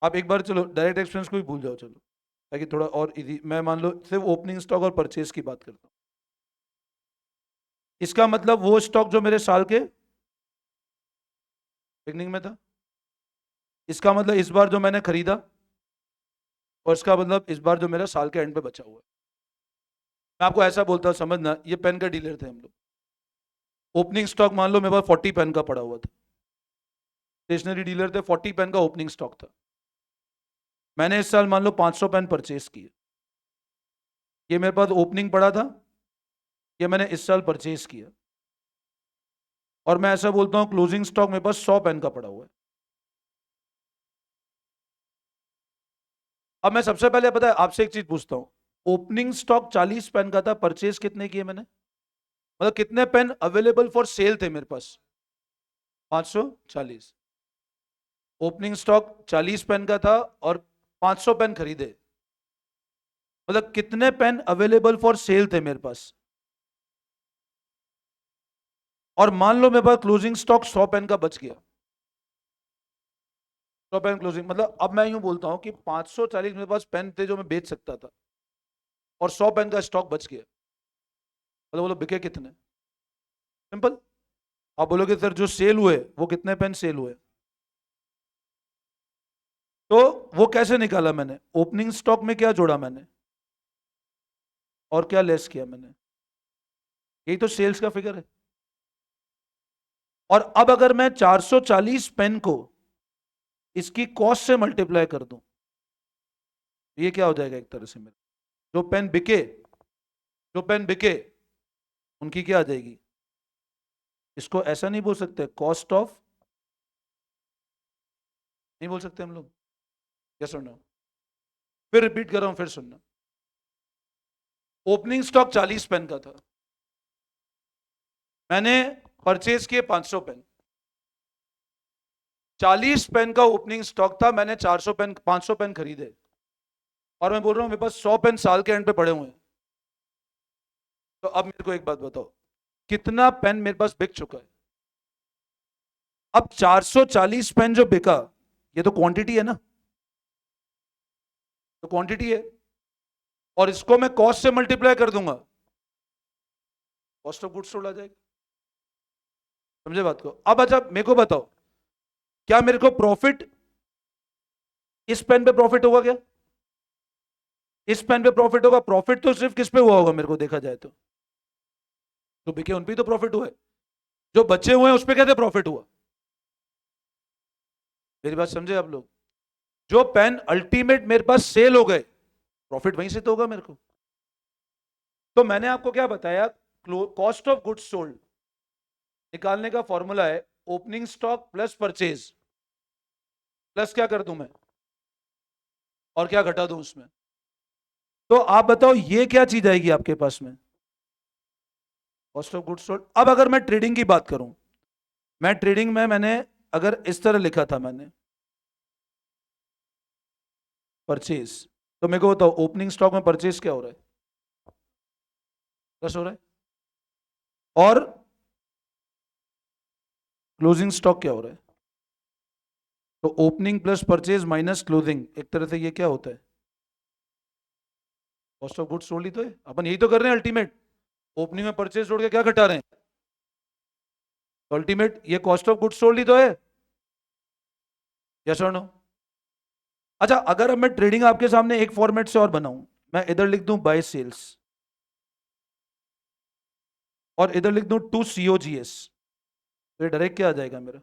आप एक बार चलो डायरेक्ट एक्सपेंस को भी भूल जाओ चलो, ताकि थोड़ा और इजी, मैं मान लो सिर्फ ओपनिंग स्टॉक और परचेज की बात करता हूं। इसका मतलब वो स्टॉक जो मेरे साल के बिगनिंग में था, इसका मतलब इस बार जो मैंने खरीदा, और इसका मतलब इस बार जो मेरा साल के एंड पे बचा हुआ है। मैं आपको ऐसा बोलता हूं समझना, ये पेन का डीलर थे हम लोग। ओपनिंग स्टॉक मान लो मेरे पास 40 पेन का पड़ा हुआ था, स्टेशनरी डीलर थे, 40 पेन का ओपनिंग स्टॉक था। मैंने इस साल मान लो 500 पेन परचेज किए, ये मेरे पास ओपनिंग पड़ा था, ये मैंने इस साल परचेज किया। और मैं ऐसा बोलता हूं क्लोजिंग स्टॉक मेरे पास 100 पेन का पड़ा हुआ है। अब मैं सबसे पहले पता है आपसे एक चीज पूछता हूं, ओपनिंग स्टॉक 40 पेन का था, परचेज कितने किए मैंने, मतलब कितने पेन अवेलेबल फॉर सेल थे मेरे पास? 540। ओपनिंग स्टॉक 40 पेन का था और 500 पेन खरीदे, मतलब कितने पेन अवेलेबल फॉर सेल थे मेरे पास? और मान लो मेरे पास क्लोजिंग स्टॉक 100 पेन का बच गया, 100 पेन क्लोजिंग, मतलब अब मैं यूं बोलता हूं कि 540 मेरे पास पेन थे जो मैं बेच सकता था, और 100 पेन का स्टॉक बच गया, मतलब बोलो बिके कितने? सिंपल। आप बोलोगे सर जो सेल हुए वो कितने पेन सेल हुए, तो वो कैसे निकाला मैंने, ओपनिंग स्टॉक में क्या जोड़ा मैंने और क्या लेस किया मैंने, यही तो सेल्स का फिगर है। और अब अगर मैं 440 पेन को इसकी कॉस्ट से मल्टीप्लाई कर दूं, ये क्या हो जाएगा एक तरह से मेरा, जो पेन बिके, जो पेन बिके उनकी क्या आ जाएगी, इसको ऐसा नहीं बोल सकते कॉस्ट ऑफ, नहीं बोल सकते हम लोग? यस और नो? फिर रिपीट कर रहा हूं, फिर सुनना। ओपनिंग स्टॉक 40 पेन का था, मैंने परचेज किए 500 पेन, 40 पेन का ओपनिंग स्टॉक था, मैंने 400 पेन 500 पेन खरीदे, और मैं बोल रहा हूं मेरे पास 100 पेन साल के एंड पे पड़े हुए हैं। तो अब मेरे को एक बात बताओ, कितना पेन मेरे पास बिक चुका है? अब 440 पेन जो बिका, ये तो क्वांटिटी है ना, तो क्वांटिटी है, और इसको मैं कॉस्ट से मल्टीप्लाई कर दूंगा, कॉस्ट ऑफ गुड्स सोल्ड आ जाएगा। समझे बात को? अब अच्छा मेरे को बताओ, क्या मेरे को प्रॉफिट इस पेन पे प्रॉफिट होगा क्या? इस पेन पे प्रॉफिट होगा? प्रॉफिट तो सिर्फ किस पे हुआ होगा मेरे को देखा जाए तो, जो बिके उन पे ही तो प्रॉफिट हुआ है, जो बचे हुए हैं उस पे कैसे प्रॉफिट हुआ? मेरी बात समझे आप लोग? जो पेन अल्टीमेट मेरे पास सेल हो गए, प्रॉफिट वहीं से तो होगा मेरे को। तो मैंने आपको क्या बताया, कॉस्ट ऑफ गुड्स सोल्ड निकालने का फॉर्मूला है opening stock plus purchase, plus क्या कर दूं मैं, और क्या घटा दूं उसमें। तो आप बताओ ये क्या चीज आएगी आपके पास में, कॉस्ट ऑफ गुड्स सोल्ड। अब अगर मैं ट्रेडिंग की बात करूं, मैं ट्रेडिंग में मैंने अगर इस तरह लिखा था मैंने परचेज, तो मेरे को बताओ ओपनिंग स्टॉक में परचेज क्या हो रहा है, प्लस हो रहा है, और क्लोजिंग स्टॉक क्या हो रहा है, तो opening plus purchase minus closing, एक तरह से ये क्या होता है, कॉस्ट ऑफ गुड्स सोल्ड ही तो है। अपन यही तो कर रहे हैं अल्टीमेट, ओपनिंग में परचेज जोड़ के क्या घटा रहे हैं, तो अल्टीमेट ये कॉस्ट ऑफ गुड्स सोल्ड ही तो है। यस और नो? अच्छा अगर अब मैं ट्रेडिंग आपके सामने एक फॉर्मेट से और बनाऊं, मैं इधर लिख दूं बाय सेल्स, और इधर लिख दूं टू सीओजीएस, तो ये डायरेक्ट क्या आ जाएगा मेरा?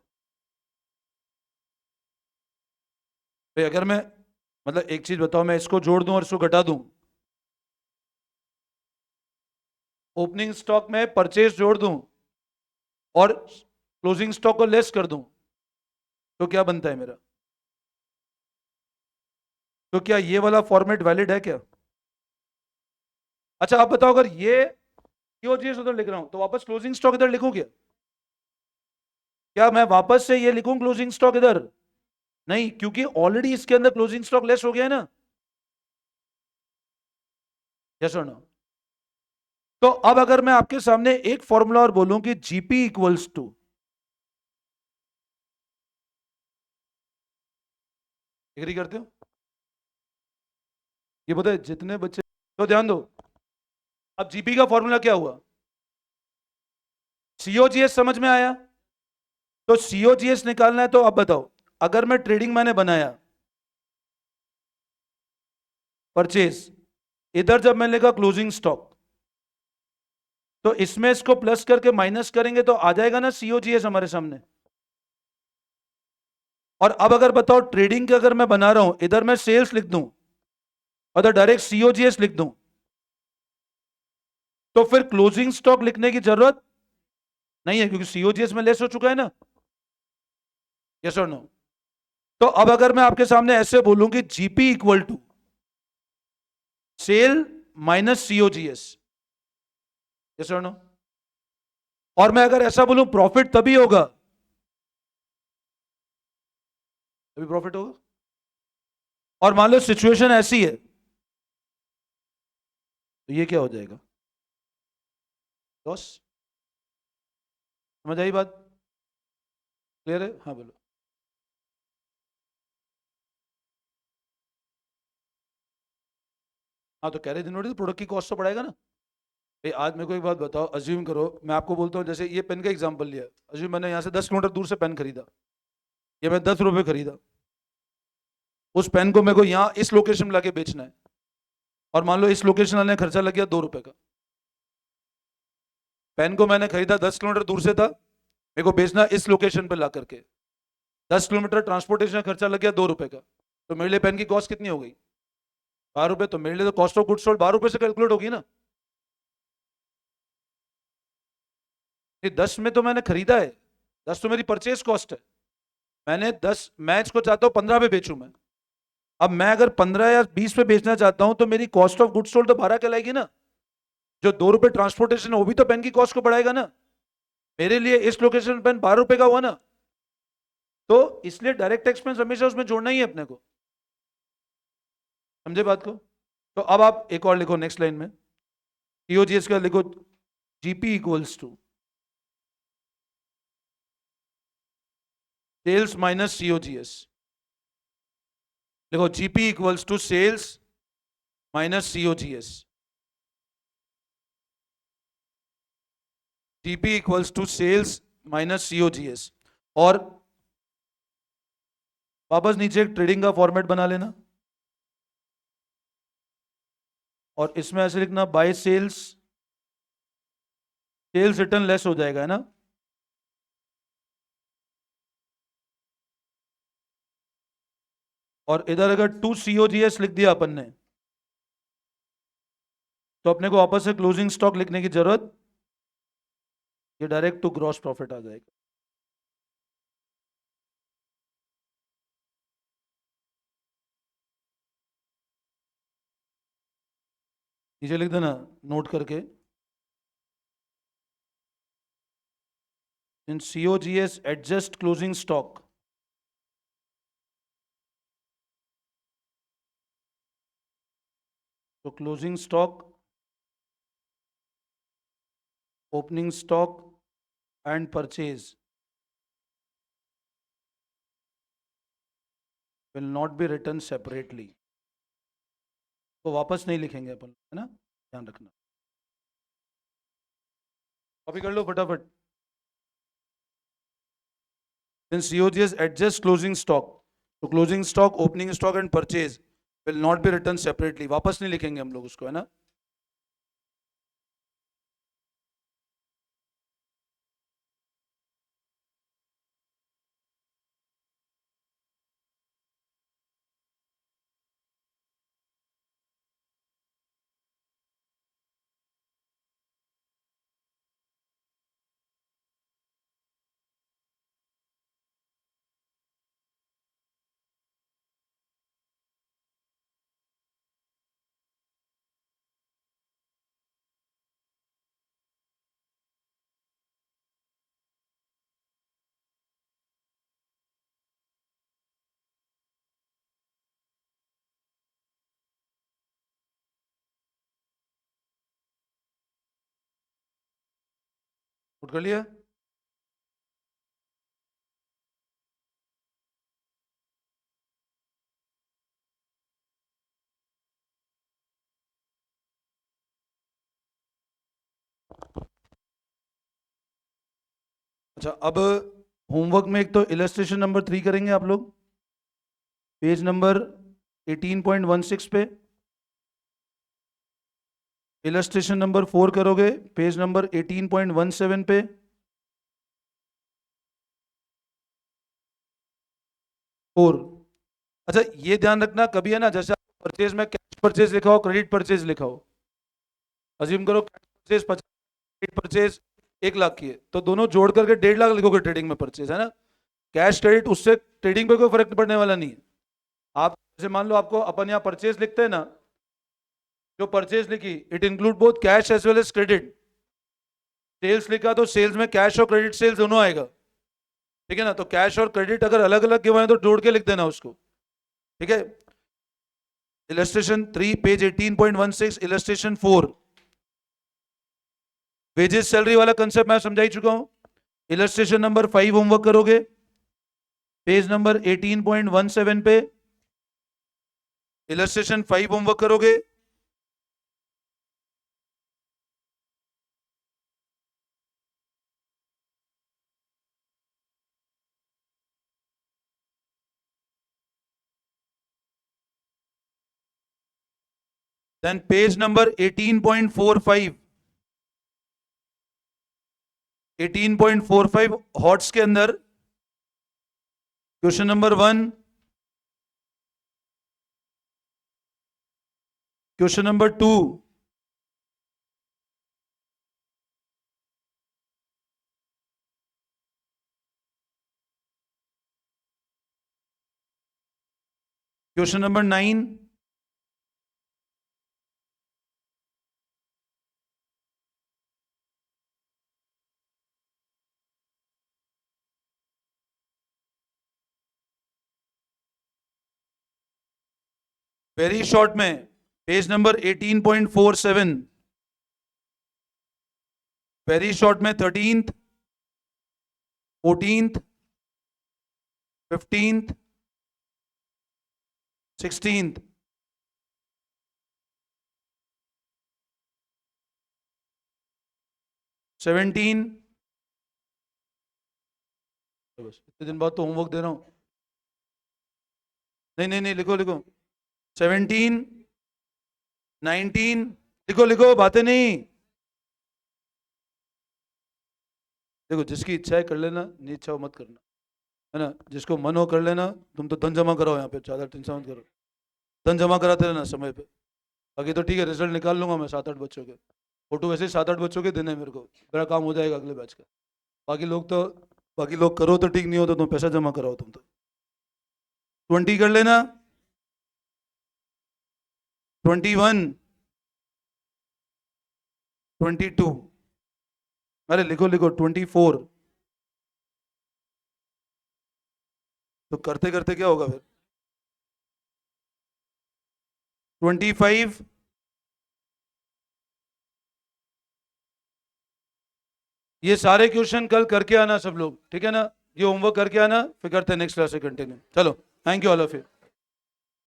भाई अगर मैं, मतलब एक चीज बताओ, मैं इसको जोड़ दूं और इसको घटा दूं, ओपनिंग स्टॉक में परचेज जोड़ दूं और क्लोजिंग स्टॉक को लेस कर दूं तो क्या बनता है मेरा? तो क्या ये वाला फॉर्मेट वैलिड है क्या? अच्छा आप बताओ, अगर ये सीओजीएस उधर लिख रहा हूं तो वापस क्लोजिंग स्टॉक इधर लिखूं क्या? क्या मैं वापस से ये लिखूं क्लोजिंग स्टॉक इधर? नहीं, क्योंकि ऑलरेडी इसके अंदर क्लोजिंग स्टॉक लेस हो गया है ना। यस और नो? तो अब अगर मैं आपके सामने एक फॉर्मूला और बोलूं कि जीपी इक्वल्स टू, एग्री करते हो? ये पता है जितने बच्चे, तो ध्यान दो, अब जीपी का फॉर्मूला क्या हुआ? सीओजीएस समझ में आया? तो सीओजीएस निकालना है, तो अब बताओ, अगर मैं ट्रेडिंग मैंने बनाया परचेज, इधर जब मैंने लिखा क्लोजिंग स्टॉक, तो इसमें इसको प्लस करके माइनस करेंगे तो आ जाएगा ना सीओजीएस हमारे सामने। और अब अगर बताओ ट्रेडिंग के अगर मैं बना रहा हूं, इधर मैं सेल्स लिख दूं और डायरेक्ट सीओजीएस लिख दूं, तो फिर क्लोजिंग स्टॉक लिखने की जरूरत नहीं है क्योंकि सीओजीएस में लेस हो चुका है ना। यस और नो? तो अब अगर मैं आपके सामने ऐसे बोलूं कि GP equal to sale minus COGS, yes और नो? और मैं अगर ऐसा बोलूं प्रॉफिट तभी होगा, तभी प्रॉफिट होगा। और मान लो सिचुएशन ऐसी है, तो ये क्या हो जाएगा? लॉस। समझ आई बात? क्लियर है? हाँ बोलो। हाँ तो कह रहे दिन प्रोडक्ट की कॉस्ट तो बढ़ाएगा ना। भाई आज मेरे को एक बात बताओ, अज्यूम करो मैं आपको बोलता हूँ, जैसे ये पेन का एग्जांपल लिया, अज्यूम मैंने यहाँ से 10 किलोमीटर दूर से पेन खरीदा, ये मैं 10 रुपए खरीदा, उस पेन को मेरे को यहाँ इस लोकेशन में लाके बेचना है, और मान लो इस लोकेशन लाने का खर्चा लग गया 2 रुपए का। पेन को मैंने खरीदा 10 किलोमीटर दूर से था, मेरे को बेचना इस लोकेशन पे ला करके, 10 किलोमीटर ट्रांसपोर्टेशन का खर्चा लग गया 2 रुपए का, तो मेरे लिए पेन की कॉस्ट कितनी हो गई? 12 रुपए। तो मेरे लिए तो कॉस्ट ऑफ गुड सोल्ड 12 रुपए से कैलकुलेट होगी ना। ये 10 में तो मैंने खरीदा है, 10 तो मेरी परचेज कॉस्ट है, मैंने 10, मैं इसको चाहता हूँ 15 पे बेचूं मैं। अब मैं अगर 15 या 20 पे बेचना चाहता हूं तो मेरी कॉस्ट ऑफ गुड सोल्ड तो 12 कहलाएगी ना। जो 2 रुपए ट्रांसपोर्टेशन है वो भी तो पेन की कॉस्ट को बढ़ाएगा ना। मेरे लिए इस लोकेशन पेन 12 रुपए का हुआ ना, तो इसलिए डायरेक्ट एक्सपेंस हमेशा उसमें जोड़ना ही है अपने को। समझे बात को? तो अब आप एक और लिखो नेक्स्ट लाइन में, टीओजीएस का लिखो, GP equals to sales minus COGS. लिखो GP equals to sales minus COGS. GP equals to sales minus COGS. और वापस नीचे एक ट्रेडिंग का फॉर्मेट बना लेना, और इसमें ऐसे लिखना by sales, sales return less हो जाएगा, है ना। और इधर अगर टू सीओजीएस लिख दिया अपन ने, तो अपने को वापस से क्लोजिंग स्टॉक लिखने की जरूरत, ये डायरेक्ट टू ग्रॉस प्रॉफिट आ जाएगा। नीचे लिख देना नोट करके, इन सीओजीएस एडजस्ट क्लोजिंग स्टॉक, तो closing stock, opening stock and purchase will not be return separately. तो वापस नहीं लिखेंगे अपन, है ना, ध्यान रखना। कॉपी कर लो फटाफट। इन सीओजीएस एडजस्ट क्लोजिंग स्टॉक, तो closing stock, opening stock and purchase will not be return separately, वापस नहीं लिखेंगे हम लोग उसको, है ना। नोट कर लिया? अच्छा, अब होमवर्क में एक तो इलस्ट्रेशन नंबर 3 करेंगे आप लोग, पेज नंबर 18.16 पे। इलस्ट्रेशन नंबर 4 करोगे पेज नंबर 18.17 पे। फोर। अच्छा, ये ध्यान रखना, कभी है ना, जैसे परचेज में कैश परचेज लिखा हो, क्रेडिट परचेज लिखा हो, अज्यूम करो cash purchase 50, credit purchase 1 lakh की है, तो दोनों जोड़ करके 1.5 लाख लिखोगे ट्रेडिंग में परचेज, है ना? कैश क्रेडिट, उससे ट्रेडिंग पे कोई फर्क पड़ने वाला नहीं है। आप जैसे मान लो आपको अपन यहाँ परचेज लिखते हैं ना, जो परचेज लिखी it include both cash as well as credit. Sales लिखा तो सेल्स में कैश और क्रेडिट सेल्स दोनों आएगा, ठीक है ना? तो कैश और क्रेडिट अगर अलग अलग गिवन है तो जोड़ के लिख देना उसको, ठीक है? Illustration 3 page 18.16, illustration 4 wages salary वाला कंसेप्ट मैं समझा ही चुका हूं। इलस्ट्रेशन नंबर 5 होमवर्क करोगे पेज नंबर 18.17 पे। इलस्ट्रेशन 5 होमवर्क करोगे। देन पेज नंबर 18.45, 18.45 हॉट्स के अंदर question number 1, question number 2, question number 9, very short में पेज नंबर 18.47, वेरी शॉर्ट में 13th, 14th, 15th, 16th, 17, बस इतने दिन बाद तो होमवर्क दे रहा हूं। नहीं नहीं नहीं, लिखो लिखो। 17, 19, लिखो लिखो, बातें नहीं। देखो, जिसकी इच्छा है कर लेना, नहीं इच्छा हो मत करना, है ना? जिसको मन हो कर लेना। तुम तो धन जमा कराओ यहाँ पे, ज्यादा टेंशन मत करो, धन जमा कराते रहना समय पे। बाकी तो ठीक है, रिजल्ट निकाल लूंगा मैं 7-8 बच्चों के। फोटो वैसे 7-8 बच्चों के देने हैं मेरे को, मेरा काम हो जाएगा अगले बैच का। बाकी लोग तो, बाकी लोग करो तो ठीक, नहीं हो तो तुम पैसा जमा कराओ तुम तो। 20 कर लेना, 21, 22, अरे लिखो लिखो, 24। तो करते करते क्या होगा फिर? 25, ये सारे क्वेश्चन कल करके आना सब लोग, ठीक है ना? ये होमवर्क करके आना, फिर करते हैं नेक्स्ट क्लास से कंटिन्यू। चलो, thank you all of you.